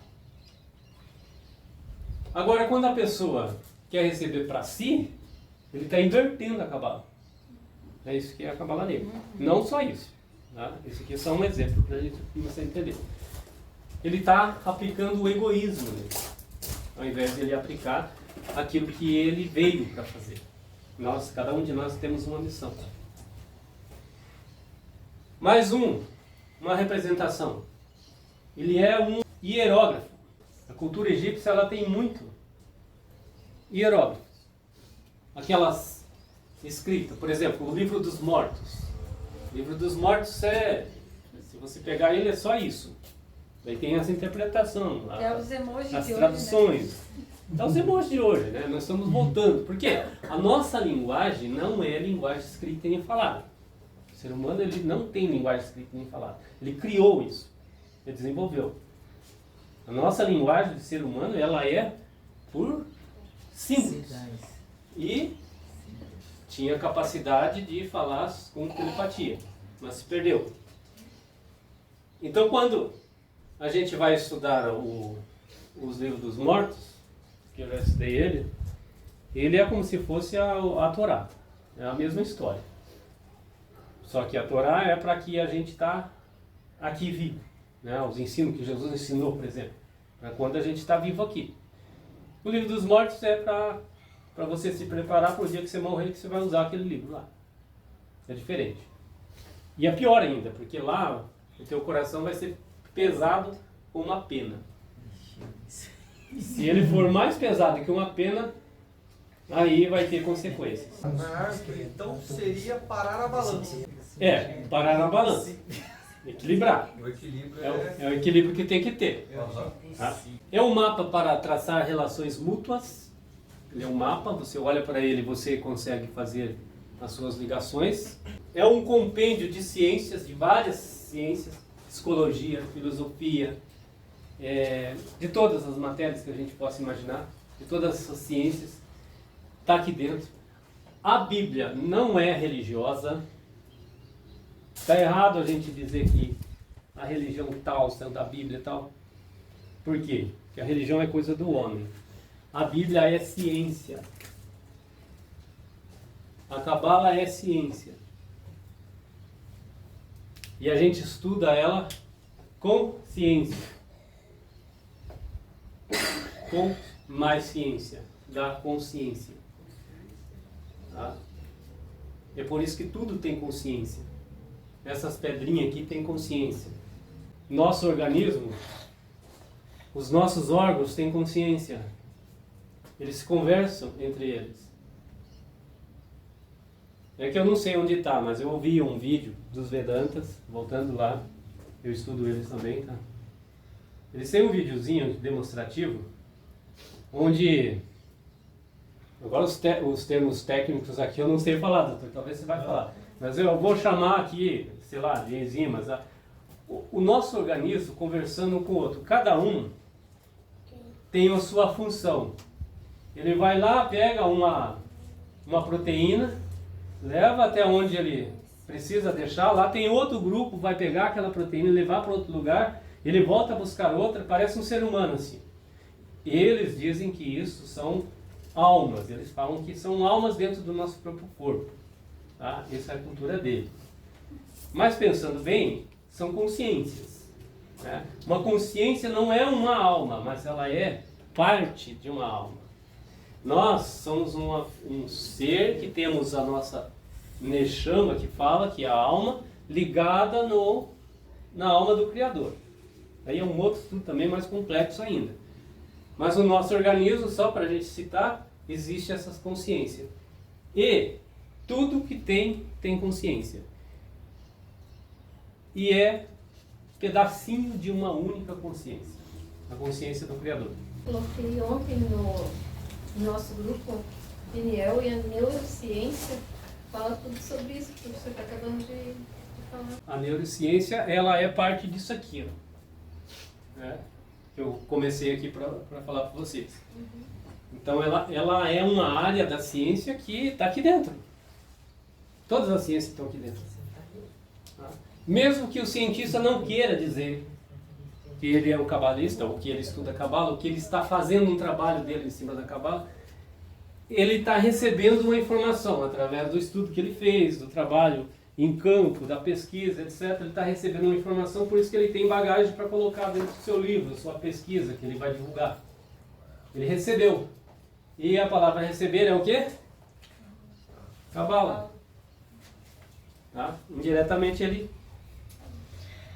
Agora, quando a pessoa quer receber para si, ele está invertendo a Cabala. É isso que é a Cabala Negra. Não só isso. Tá? Esse aqui é só um exemplo para a gente começar a entender. Ele está aplicando o egoísmo nele, ao invés de ele aplicar aquilo que ele veio para fazer. Nós, cada um de nós temos uma missão. Mais uma representação. Ele é um hierógrafo. A cultura egípcia ela tem muito hierógrafo. Aquelas escritas, por exemplo, o Livro dos Mortos. O Livro dos Mortos se você pegar ele, é só isso. Daí tem essa interpretação, É os emojis as de hoje, traduções. Então, os emojis de hoje, né? Nós estamos voltando. Porque a nossa linguagem não é linguagem escrita nem falada. O ser humano ele não tem linguagem escrita nem falada. Ele criou isso. Ele desenvolveu. A nossa linguagem de ser humano, ela é por símbolos. E tinha capacidade de falar com telepatia, mas se perdeu. Então, quando a gente vai estudar os livros dos mortos, que eu já estudei ele é como se fosse a Torá. É a mesma história. Só que a Torá é para que a gente está aqui vivo. Né? Os ensinos que Jesus ensinou, por exemplo. Para quando a gente está vivo aqui. O livro dos mortos é para você se preparar para o dia que você morrer, que você vai usar aquele livro lá. É diferente. E é pior ainda, porque lá o teu coração vai ser pesado como uma pena. Se ele for mais pesado que uma pena, aí vai ter consequências. Na árvore, então, seria parar a balança. Parar na balança. Equilibrar. O equilíbrio É o equilíbrio que tem que ter. Aham. Tá? É um mapa para traçar relações mútuas. Ele é um mapa, você olha para ele e você consegue fazer as suas ligações. É um compêndio de ciências, de várias ciências, psicologia, filosofia, de todas as matérias que a gente possa imaginar, de todas essas ciências, está aqui dentro. A Bíblia não é religiosa. Está errado a gente dizer que a religião tal saiu da Bíblia e tal. Por quê? Porque a religião é coisa do homem. A Bíblia é ciência. A Cabala é ciência. E a gente estuda ela com ciência. Com mais ciência. Da consciência. Tá? É por isso que tudo tem consciência. Essas pedrinhas aqui têm consciência. Nosso organismo, os nossos órgãos têm consciência. Eles se conversam entre eles. É que eu não sei onde está, mas eu ouvi um vídeo dos Vedantas, voltando lá, eu estudo eles também, tá? Eles têm um videozinho demonstrativo, onde, agora os termos técnicos aqui eu não sei falar, doutor, talvez você vai falar, mas eu vou chamar aqui, sei lá, de enzimas, o nosso organismo conversando um com o outro, cada um tem a sua função. Ele vai lá, pega uma proteína, leva até onde ele precisa deixar, lá tem outro grupo, vai pegar aquela proteína e levar para outro lugar, ele volta a buscar outra, parece um ser humano assim. Eles dizem que isso são almas, eles falam que são almas dentro do nosso próprio corpo. Tá? Essa é a cultura dele. Mas pensando bem, são consciências. Né? Uma consciência não é uma alma, mas ela é parte de uma alma. Nós somos um ser que temos a nossa Neshama, que fala que é a alma, ligada na alma do Criador. Aí é um outro estudo também mais complexo ainda. Mas no nosso organismo, só para a gente citar, existe essa consciência. E tudo que tem consciência. e é pedacinho de uma única consciência, a consciência do Criador. Coloquei ontem no nosso grupo, Daniel, e a neurociência fala tudo sobre isso que você está acabando de falar. A neurociência, ela é parte disso aqui, ó, né? Que eu comecei aqui para falar para vocês. Então ela é uma área da ciência que está aqui dentro. Todas as ciências estão aqui dentro. Tá? Mesmo que o cientista não queira dizer que ele é um cabalista, ou que ele estuda cabala, ou que ele está fazendo um trabalho dele em cima da cabala, ele está recebendo uma informação através do estudo que ele fez, do trabalho em campo, da pesquisa, etc. Ele está recebendo uma informação, por isso que ele tem bagagem para colocar dentro do seu livro, sua pesquisa, que ele vai divulgar. Ele recebeu. E a palavra receber é o quê? Cabala. Tá? Indiretamente ele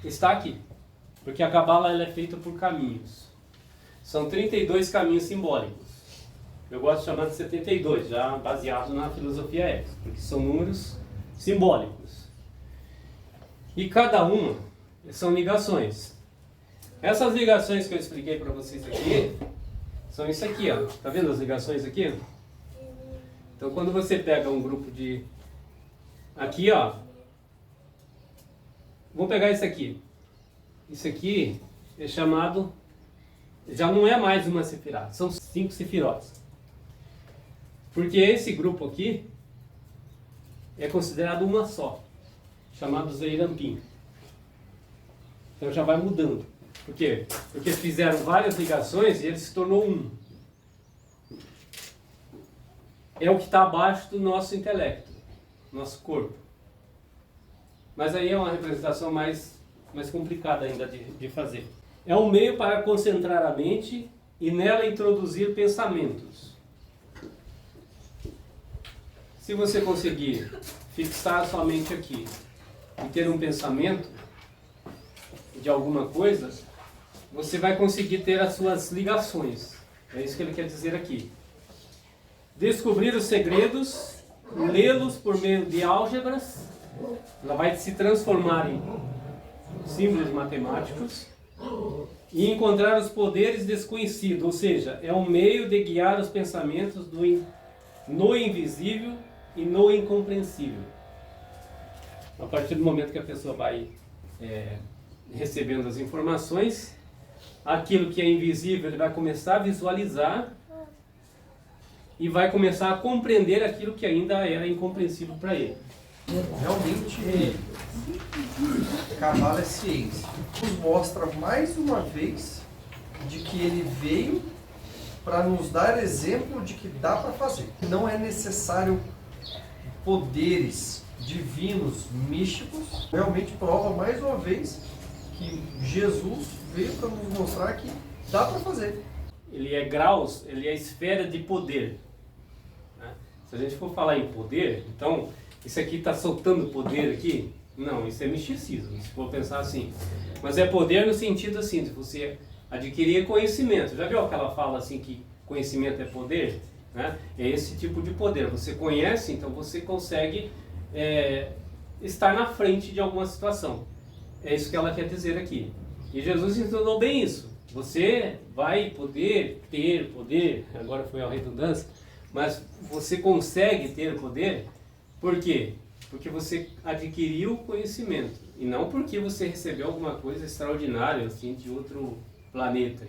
está aqui. Porque a cabala ela é feita por caminhos. São 32 caminhos simbólicos. Eu gosto de chamar de 72, já baseado na filosofia ética, porque são números simbólicos. E cada uma são ligações. Essas ligações que eu expliquei para vocês aqui, são isso aqui, ó. Tá vendo as ligações aqui? Então quando você pega um grupo de... Aqui, ó. Vamos pegar isso aqui. Isso aqui é chamado... Já não é mais uma sefirá, são 5 sefirotes. Porque esse grupo aqui é considerado uma só, chamado Zeirampim. Então já vai mudando. Por quê? Porque fizeram várias ligações e ele se tornou um. É o que está abaixo do nosso intelecto, nosso corpo. Mas aí é uma representação mais complicada ainda de fazer. É um meio para concentrar a mente e nela introduzir pensamentos. Se você conseguir fixar sua mente aqui e ter um pensamento de alguma coisa, você vai conseguir ter as suas ligações. É isso que ele quer dizer aqui. Descobrir os segredos, lê-los por meio de álgebras, ela vai se transformar em símbolos matemáticos, e encontrar os poderes desconhecidos, ou seja, é um meio de guiar os pensamentos no invisível e no incompreensível. A partir do momento que a pessoa vai recebendo as informações, aquilo que é invisível ele vai começar a visualizar e vai começar a compreender aquilo que ainda era incompreensível para ele. Realmente, Cabala é ciência. Nos mostra mais uma vez de que ele veio para nos dar exemplo de que dá para fazer. Não é necessário poderes divinos, místicos. Realmente prova mais uma vez que Jesus veio para nos mostrar que dá para fazer. Ele é graus, ele é esfera de poder. Né? Se a gente for falar em poder, então isso aqui está soltando poder aqui? Não, isso é misticismo, se for pensar assim. Mas é poder no sentido assim, de você adquirir conhecimento. Já viu aquela fala assim que conhecimento é poder? Né? É esse tipo de poder. Você conhece, então você consegue estar na frente de alguma situação. É isso que ela quer dizer aqui. E Jesus ensinou bem isso. Você vai poder ter poder, agora foi a redundância, mas você consegue ter poder, por quê? Porque você adquiriu conhecimento, e não porque você recebeu alguma coisa extraordinária, assim, de outro planeta.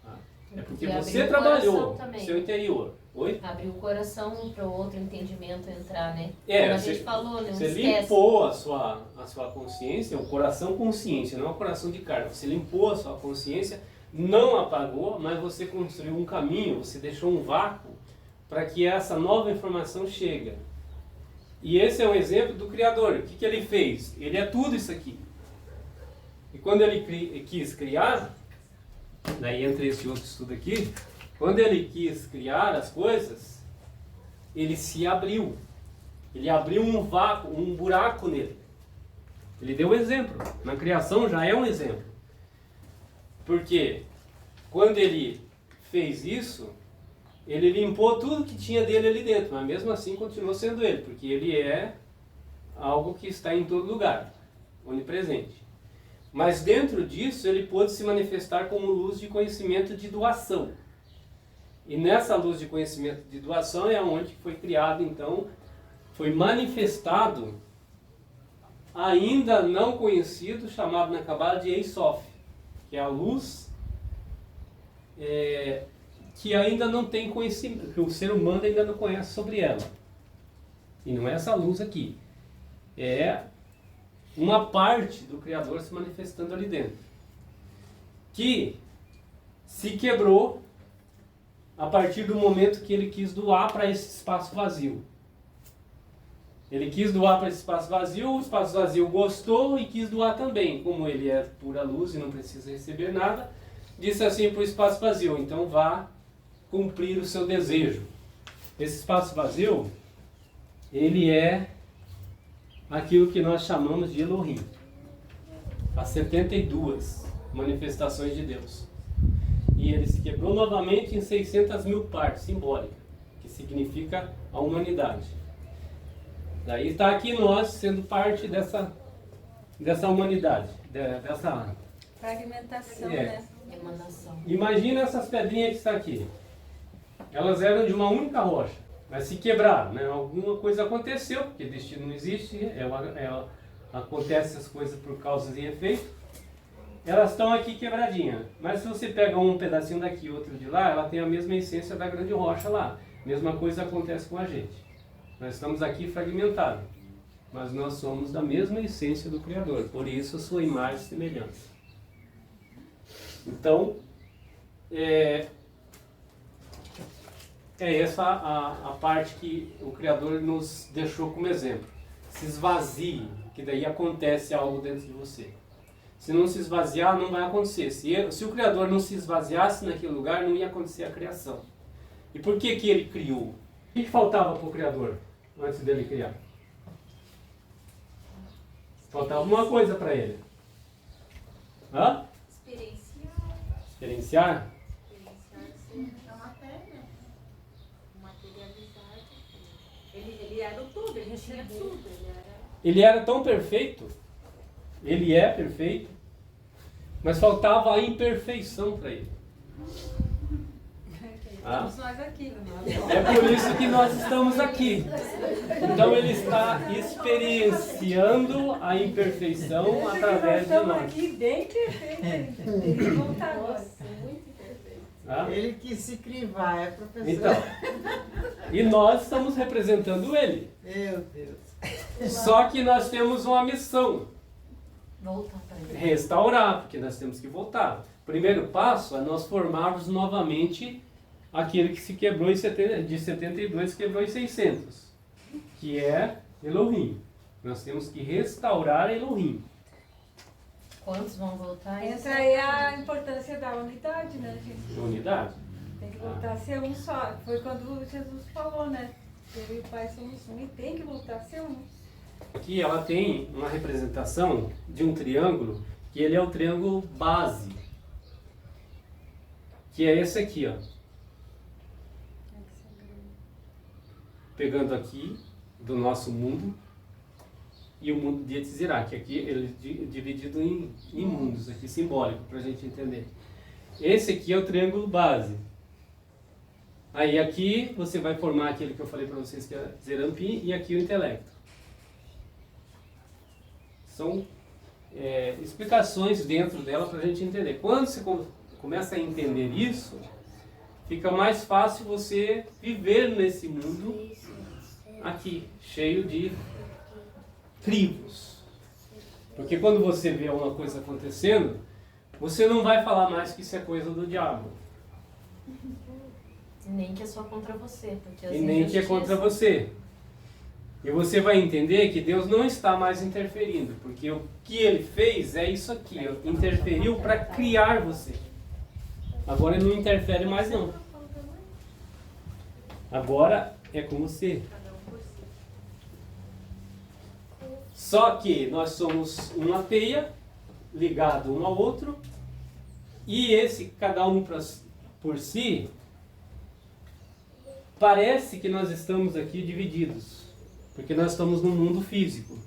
Tá? É porque você trabalhou no seu interior. Oi? Abriu o coração para o outro entendimento entrar, né? É, como a gente falou, não você esquece. limpou a sua consciência, o coração consciência, não o coração de carne. Você limpou a sua consciência, não apagou, mas você construiu um caminho, você deixou um vácuo para que essa nova informação chegue. E esse é um exemplo do Criador. O que ele fez? Ele é tudo isso aqui. E quando ele quis criar, daí entra esse outro estudo aqui, quando ele quis criar as coisas, ele se abriu. Ele abriu um vácuo, um buraco nele. Ele deu um exemplo. Na criação já é um exemplo. Porque quando ele fez isso, ele limpou tudo que tinha dele ali dentro, mas mesmo assim continuou sendo ele, porque ele é algo que está em todo lugar, onipresente. Mas dentro disso ele pôde se manifestar como luz de conhecimento de doação. E nessa luz de conhecimento de doação é onde foi criado, então, foi manifestado, ainda não conhecido, chamado na Cabala de Ein Sof, que é a luz que ainda não tem conhecimento, que o ser humano ainda não conhece sobre ela. E não é essa luz aqui. É uma parte do Criador se manifestando ali dentro. Que se quebrou a partir do momento que ele quis doar para esse espaço vazio. Ele quis doar para esse espaço vazio, o espaço vazio gostou e quis doar também. Como ele é pura luz e não precisa receber nada, disse assim para o espaço vazio, então vá cumprir o seu desejo. Esse espaço vazio, ele é aquilo que nós chamamos de Elohim. As 72 manifestações de Deus. E ele se quebrou novamente em 600 mil partes, simbólica, que significa a humanidade. Daí está aqui nós sendo parte dessa humanidade, dessa Fragmentação, É. né? Emanação. Imagina essas pedrinhas que estão aqui. Elas eram de uma única rocha, mas se quebraram, né? Alguma coisa aconteceu, porque destino não existe, acontece as coisas por causas e efeitos. Elas estão aqui quebradinhas, mas se você pega um pedacinho daqui e outro de lá, ela tem a mesma essência da grande rocha lá. Mesma coisa acontece com a gente. Nós estamos aqui fragmentados, mas nós somos da mesma essência do Criador, por isso a sua imagem e semelhança. Então, é essa a parte que o Criador nos deixou como exemplo. Se esvazie, que daí acontece algo dentro de você. Se não se esvaziar, não vai acontecer. Se o Criador não se esvaziasse naquele lugar, não ia acontecer a criação. E por que ele criou? O que faltava para o Criador antes dele criar? Faltava uma coisa para ele. Hã? Experienciar? A matéria. Materializar. Ele era o tudo, ele tinha tudo. Ele era tão perfeito, ele é perfeito, mas faltava a imperfeição para ele. Estamos nós aqui. É por isso que nós estamos aqui. Então ele está experienciando a imperfeição através de Estamos nós. aqui bem perfeitos. Tem que voltar agora. Muito perfeito. Tá? Ele quis se crivar, é professor. Então, e nós estamos representando ele. Meu Deus. Só que nós temos uma missão. Voltar para ele. Restaurar, porque nós temos que voltar. O primeiro passo é nós formarmos novamente aquele que se quebrou de 72, quebrou em 600, que é Elohim. Nós temos que restaurar Elohim. Quantos vão voltar? Entra aí a importância da unidade, né, gente? Unidade. Tem que voltar a ser um só. Foi quando Jesus falou, né? Eu e o Pai somos um e tem que voltar a ser um. Aqui ela tem uma representação de um triângulo, que ele é o triângulo base. Que é esse aqui, ó. Pegando aqui do nosso mundo e o mundo de Yetzirah, que aqui ele é dividido em mundos, aqui simbólico, para a gente entender. Esse aqui é o triângulo base. Aí aqui você vai formar aquele que eu falei para vocês que é Zerampim e aqui o intelecto. São explicações dentro dela para a gente entender. Quando você começa a entender isso, fica mais fácil você viver nesse mundo aqui, cheio de crivos. Porque quando você vê alguma coisa acontecendo, você não vai falar mais que isso é coisa do diabo. Nem que é só contra você. Porque as E nem que é contra você. E você vai entender que Deus não está mais interferindo, porque o que Ele fez é isso aqui, ó, interferiu para criar você. Agora Ele não interfere mais não. Agora é com você. Só que nós somos uma teia, ligado um ao outro, e cada um por si, parece que nós estamos aqui divididos, porque nós estamos no mundo físico.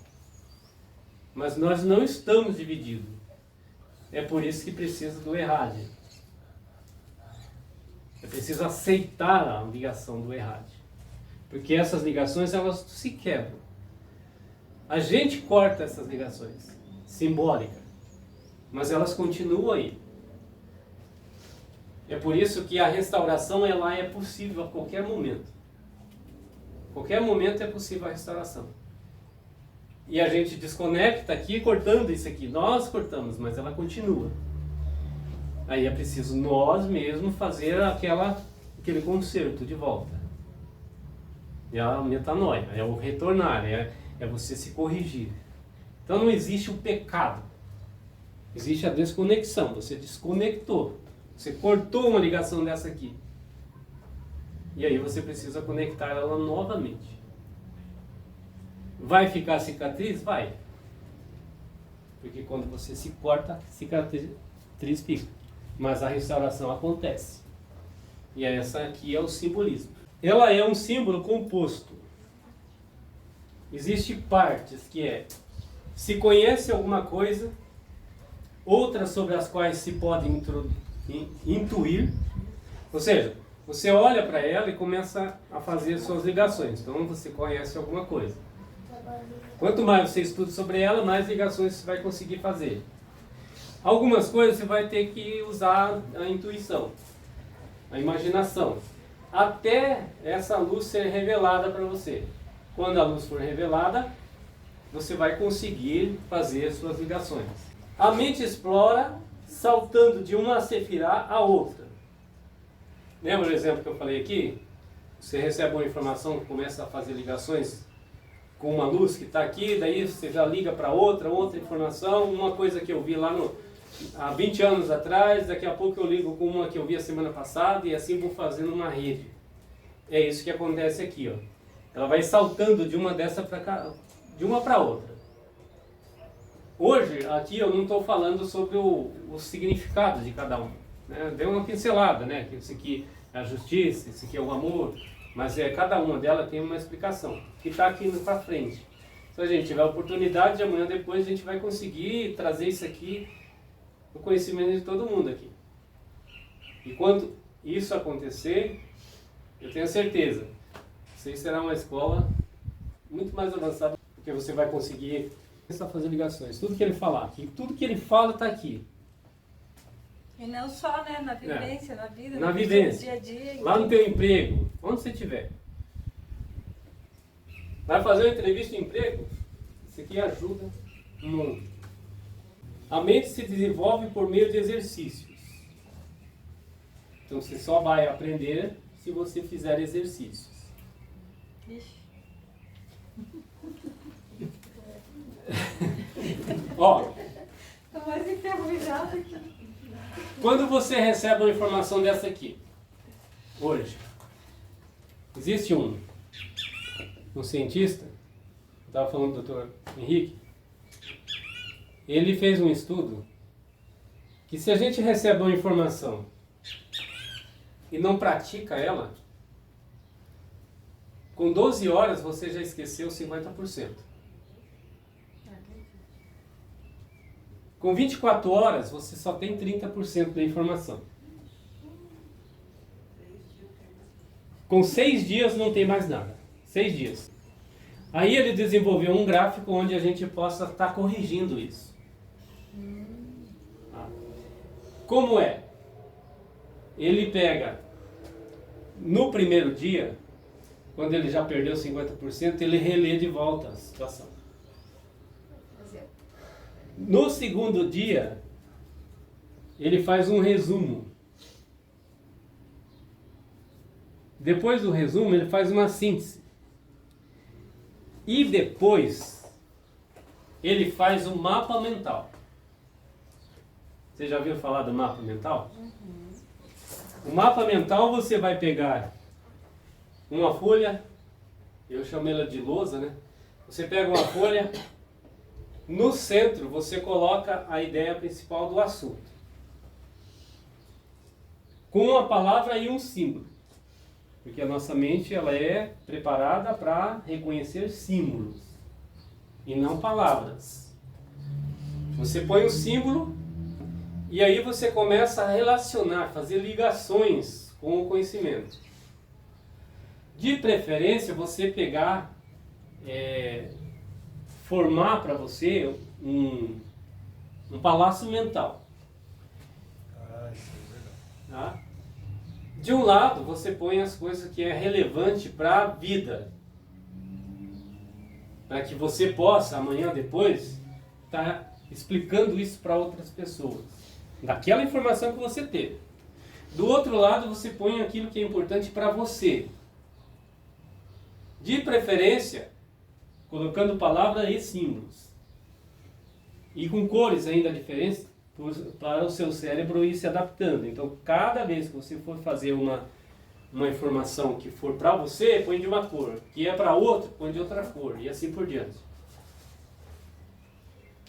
Mas nós não estamos divididos. É por isso que precisa do ERAD. É preciso aceitar a ligação do ERAD. Porque essas ligações, elas se quebram. A gente corta essas ligações, simbólicas, mas elas continuam aí. É por isso que a restauração, ela é possível a qualquer momento. Qualquer momento é possível a restauração. E a gente desconecta aqui cortando isso aqui. Nós cortamos, mas ela continua. Aí é preciso nós mesmos fazer aquele conserto de volta. É a metanoia, é o retornar, é você se corrigir. Então não existe o pecado. Existe a desconexão. Você desconectou. Você cortou uma ligação dessa aqui. E aí você precisa conectar ela novamente. Vai ficar cicatriz? Vai. Porque quando você se corta, cicatriz fica. Mas a restauração acontece. E essa aqui é o simbolismo. Ela é um símbolo composto. Existem partes que se conhece alguma coisa, outras sobre as quais se pode intuir. Ou seja, você olha para ela e começa a fazer suas ligações. Então você conhece alguma coisa. Quanto mais você estuda sobre ela, mais ligações você vai conseguir fazer. Algumas coisas você vai ter que usar a intuição, a imaginação, até essa luz ser revelada para você. Quando a luz for revelada, você vai conseguir fazer suas ligações. A mente explora saltando de uma sefirá a outra. Lembra o exemplo que eu falei aqui? Você recebe uma informação, começa a fazer ligações com uma luz que está aqui, daí você já liga para outra informação, uma coisa que eu vi lá há 20 anos atrás, daqui a pouco eu ligo com uma que eu vi a semana passada e assim vou fazendo uma rede. É isso que acontece aqui, ó. Ela vai saltando de uma dessa para cá, de uma para outra. Hoje, aqui eu não estou falando sobre o significado de cada um. Né? Deu uma pincelada, né? Que isso aqui é a justiça, isso aqui é o amor, mas cada uma delas tem uma explicação, que está aqui para frente. Se a gente tiver a oportunidade, de amanhã depois a gente vai conseguir trazer isso aqui no conhecimento de todo mundo aqui. E quando isso acontecer, eu tenho certeza, você será uma escola muito mais avançada, porque você vai conseguir fazer ligações. Tudo que ele falar aqui, tudo que ele fala está aqui. E não só, né, na vivência, na vida, na no vivência, dia a dia. lá no teu emprego, onde você estiver. Vai fazer uma entrevista de emprego? Isso aqui ajuda muito. A mente se desenvolve por meio de exercícios. Então você só vai aprender se você fizer exercícios. Ixi. Ó, Tô mais enferrujada aqui. quando você recebe uma informação dessa aqui, hoje, existe um cientista, eu estava falando do Dr. Henrique, ele fez um estudo que se a gente recebe uma informação e não pratica ela, com 12 horas você já esqueceu 50%. Com 24 horas você só tem 30% da informação. Com 6 dias não tem mais nada. 6 dias. Aí ele desenvolveu um gráfico onde a gente possa estar corrigindo isso. Como é? Ele pega no primeiro dia, quando ele já perdeu 50%, ele relê de volta a situação. No segundo dia, ele faz um resumo. Depois do resumo, ele faz uma síntese. E depois, ele faz um mapa mental. Você já ouviu falar do mapa mental? O mapa mental você vai pegar uma folha, eu chamo ela de lousa, né? Você pega uma folha, no centro você coloca a ideia principal do assunto. Com uma palavra e um símbolo. Porque a nossa mente ela é preparada para reconhecer símbolos e não palavras. Você põe o símbolo E aí você começa a relacionar, fazer ligações com o conhecimento. De preferência, você pegar, formar para você um palácio mental. Isso é verdade. Tá? De um lado, você põe as coisas que é relevante para a vida. Para que você possa, amanhã depois, estar explicando isso para outras pessoas. Daquela informação que você teve. Do outro lado, você põe aquilo que é importante para você. De preferência, colocando palavras e símbolos. E com cores ainda diferentes, para o seu cérebro ir se adaptando. Então, cada vez que você for fazer uma informação que for para você, põe de uma cor. Que é para outro, põe de outra cor. E assim por diante.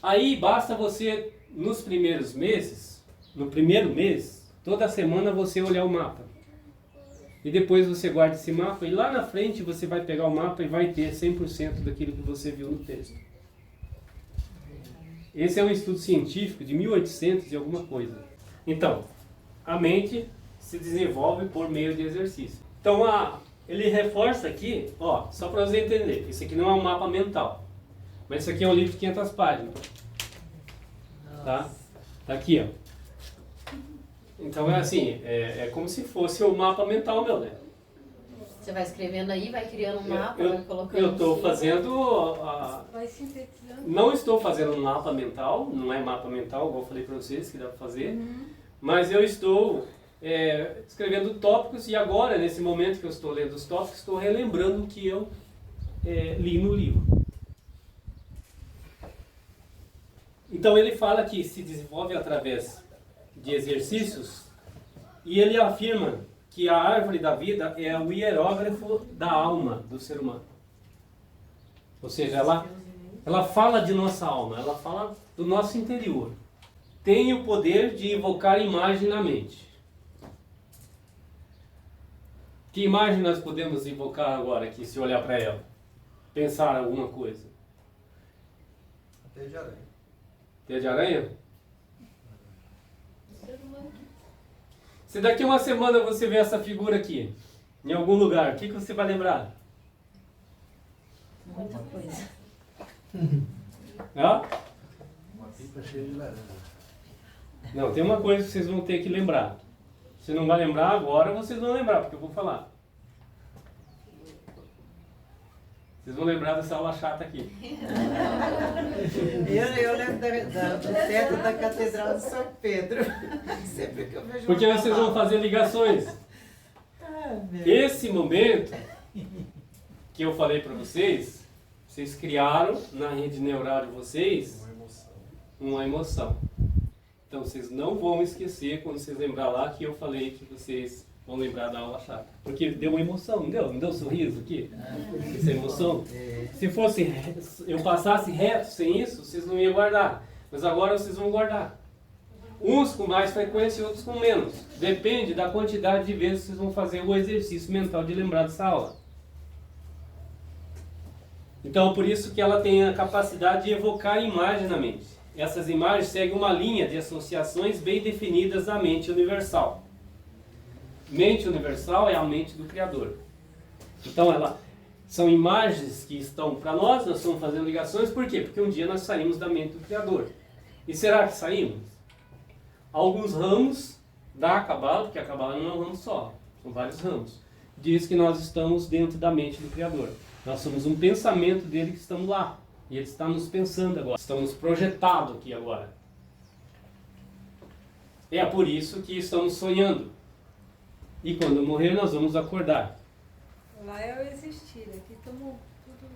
Aí, basta você, nos primeiros meses, no primeiro mês, toda semana você olhar o mapa. E depois você guarda esse mapa e lá na frente você vai pegar o mapa e vai ter 100% daquilo que você viu no texto. Esse é um estudo científico de 1800 e alguma coisa. Então, a mente se desenvolve por meio de exercício. Então, ele reforça aqui, ó, só para você entender, isso aqui não é um mapa mental, mas isso aqui é um livro de 500 páginas. Tá? Tá aqui, ó. Então é assim, é como se fosse o mapa mental meu, né? Você vai escrevendo aí, vai criando um mapa, vai colocando... Eu estou assim. fazendo... Vai sintetizando. Não estou fazendo um mapa mental, não é mapa mental, igual eu falei para vocês que dá para fazer, mas eu estou escrevendo tópicos e agora, nesse momento que eu estou lendo os tópicos, estou relembrando o que eu li no livro. Então ele fala que se desenvolve através de exercícios e ele afirma que a árvore da vida é o hierógrafo da alma do ser humano. Ou seja, ela fala de nossa alma, ela fala do nosso interior. Tem o poder de invocar imagem na mente. Que imagem nós podemos invocar agora aqui, se olhar para ela? Pensar alguma coisa. Até de aranha. Teia de aranha? Se daqui uma semana você vê essa figura aqui, em algum lugar, o que você vai lembrar? Muita coisa. Ó? Uma pipa cheia de laranja. Não, tem uma coisa que vocês vão ter que lembrar. Se não vai lembrar agora, vocês vão lembrar, porque eu vou falar. Vocês vão lembrar dessa aula chata aqui. Eu lembro do teto da Catedral de São Pedro. Sempre que eu vejo Porque uma vocês vão palavra. fazer ligações. Esse momento que eu falei para vocês, vocês criaram na rede neural de vocês uma emoção. Então vocês não vão esquecer quando vocês lembrar lá que eu falei que vocês vão lembrar da aula chata. Porque deu uma emoção, não deu? Não deu um sorriso aqui? Essa emoção? Se fosse, eu passasse reto sem isso, vocês não iam guardar. Mas agora vocês vão guardar. Uns com mais frequência e outros com menos. Depende da quantidade de vezes que vocês vão fazer o exercício mental de lembrar dessa aula. Então, por isso que ela tem a capacidade de evocar imagem na mente. Essas imagens seguem uma linha de associações bem definidas da mente universal. Mente universal é a mente do Criador. Então, são imagens que estão para nós estamos fazendo ligações, por quê? Porque um dia nós saímos da mente do Criador. E será que saímos? Alguns ramos da Cabala, porque a Cabala não é um ramo só, são vários ramos, diz que nós estamos dentro da mente do Criador. Nós somos um pensamento dele que estamos lá. E ele está nos pensando agora. Estamos projetados aqui agora. É por isso que estamos sonhando. E quando morrer nós vamos acordar. Lá é o existir, aqui estamos tudo...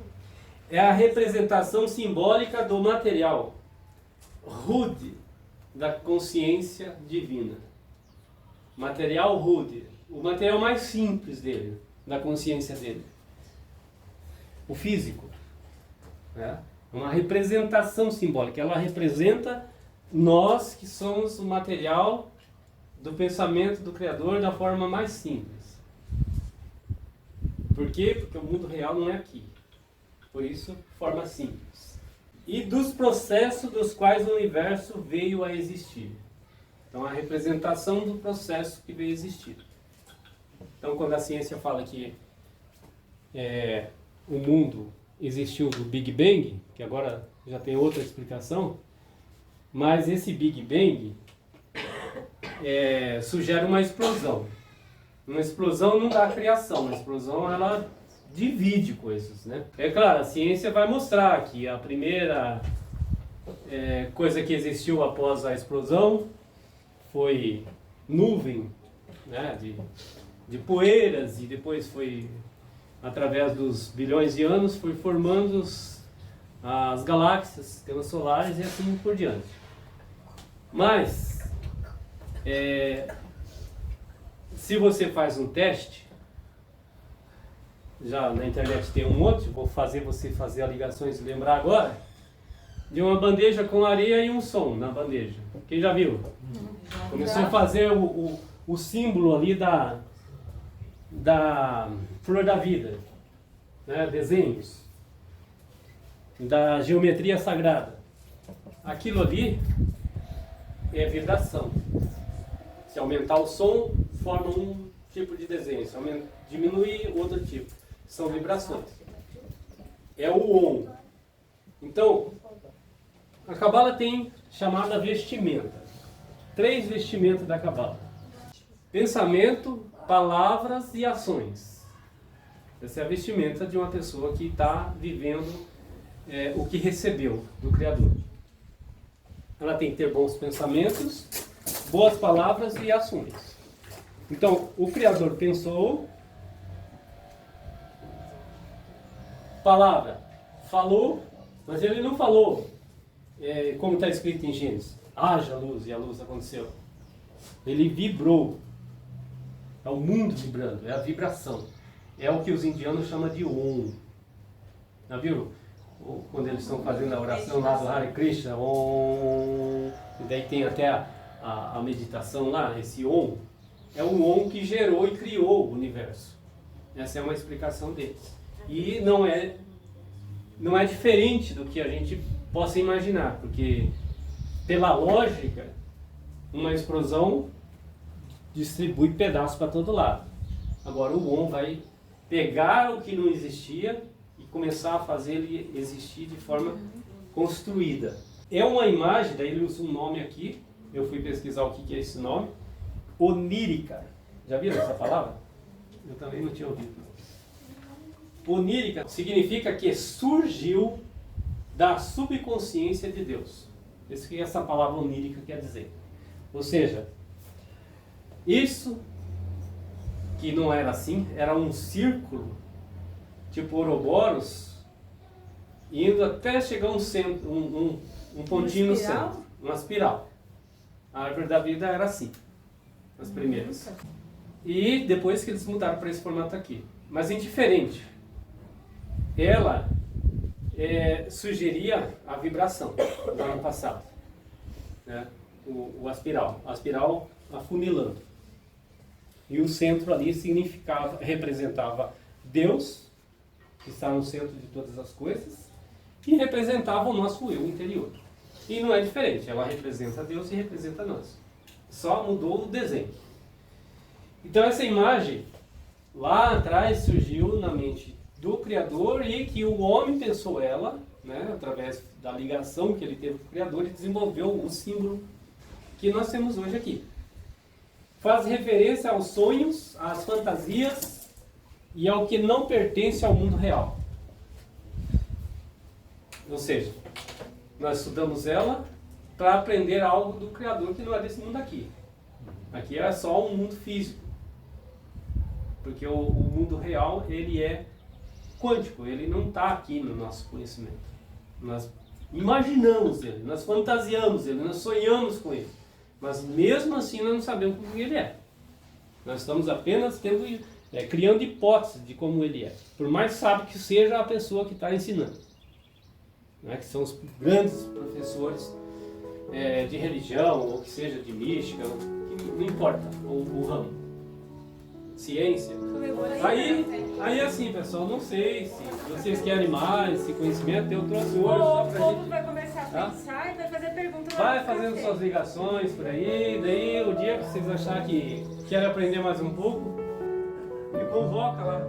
É a representação simbólica do material rude da consciência divina. Material rude. O material mais simples dele, da consciência dele. O físico. É uma representação simbólica. Ela representa nós que somos o material do pensamento do Criador da forma mais simples. Por quê? Porque o mundo real não é aqui. Por isso, forma simples. E dos processos dos quais o universo veio a existir. Então, a representação do processo que veio existir. Então, quando a ciência fala que o mundo existiu do Big Bang, que agora já tem outra explicação, mas esse Big Bang sugere uma explosão. Uma explosão não dá criação, uma explosão ela divide coisas, né? É claro, a ciência vai mostrar que a primeira coisa que existiu após a explosão foi nuvem, né, de poeiras, e depois foi, através dos bilhões de anos, foi formando as galáxias, sistemas solares e assim por diante. Mas, se você faz um teste, já na internet tem um monte, vou fazer você fazer a ligações e lembrar agora, de uma bandeja com areia e um som na bandeja. Quem já viu? Começou a fazer o símbolo ali da flor da vida, né? Desenhos da geometria sagrada. Aquilo ali é vibração. Se aumentar o som, forma um tipo de desenho. Se diminuir, outro tipo. São vibrações. É o OM. Então, a Cabala tem chamada vestimenta. 3 vestimentas da Cabala: pensamento, palavras e ações. Essa é a vestimenta de uma pessoa que está vivendo o que recebeu do Criador. Ela tem que ter bons pensamentos, boas palavras e ações. Então, o Criador pensou, palavra, falou, mas ele não falou, como está escrito em Gênesis, haja luz, e a luz aconteceu. Ele vibrou. É o mundo vibrando, é a vibração. É o que os indianos chamam de Om. Já viu? Quando eles estão fazendo a oração lá do Hare Krishna, Om. E daí tem até a meditação lá, esse Om. É o Om que gerou e criou o universo. Essa é uma explicação deles. E não é diferente do que a gente possa imaginar, porque pela lógica, uma explosão distribui pedaços para todo lado. Agora o Om vai pegar o que não existia e começar a fazer ele existir de forma construída. É uma imagem, daí ele usa um nome aqui, eu fui pesquisar o que é esse nome, onírica. Já viram essa palavra? Eu também não tinha ouvido. Onírica significa que surgiu da subconsciência de Deus. Isso que essa palavra onírica quer dizer. Ou seja, isso que não era assim, era um círculo, tipo Ouroboros, indo até chegar um centro, um pontinho no centro, uma espiral. A árvore da vida era assim, as primeiras. E depois que eles mudaram para esse formato aqui. Mas indiferente. Ela sugeria a vibração do ano passado, né? A espiral afunilando. E o centro ali representava Deus, que está no centro de todas as coisas, e representava o nosso eu interior. E não é diferente, ela representa Deus e representa nós. Só mudou o desenho. Então essa imagem, lá atrás, surgiu na mente do Criador e que o homem pensou ela, né, através da ligação que ele teve com o Criador, e desenvolveu o símbolo que nós temos hoje aqui. Faz referência aos sonhos, às fantasias e ao que não pertence ao mundo real. Ou seja, nós estudamos ela para aprender algo do Criador que não é desse mundo aqui. Aqui é só um mundo físico. Porque o mundo real, ele é quântico, ele não está aqui no nosso conhecimento. Nós imaginamos ele, nós fantasiamos ele, nós sonhamos com ele. Mas mesmo assim nós não sabemos como ele é. Nós estamos apenas criando hipóteses de como ele é. Por mais sábio que seja a pessoa que está ensinando. Né? Que são os grandes professores de religião, ou que seja de mística, não importa o ramo. ciência. Aí assim, pessoal, não sei se vocês querem mais esse conhecimento, eu trouxe hoje só O pra povo gente... vai começar a Tá? pensar e vai fazer perguntas. Vai fazendo suas ligações por aí, daí o dia que vocês acharem que querem aprender mais um pouco, me convoca lá.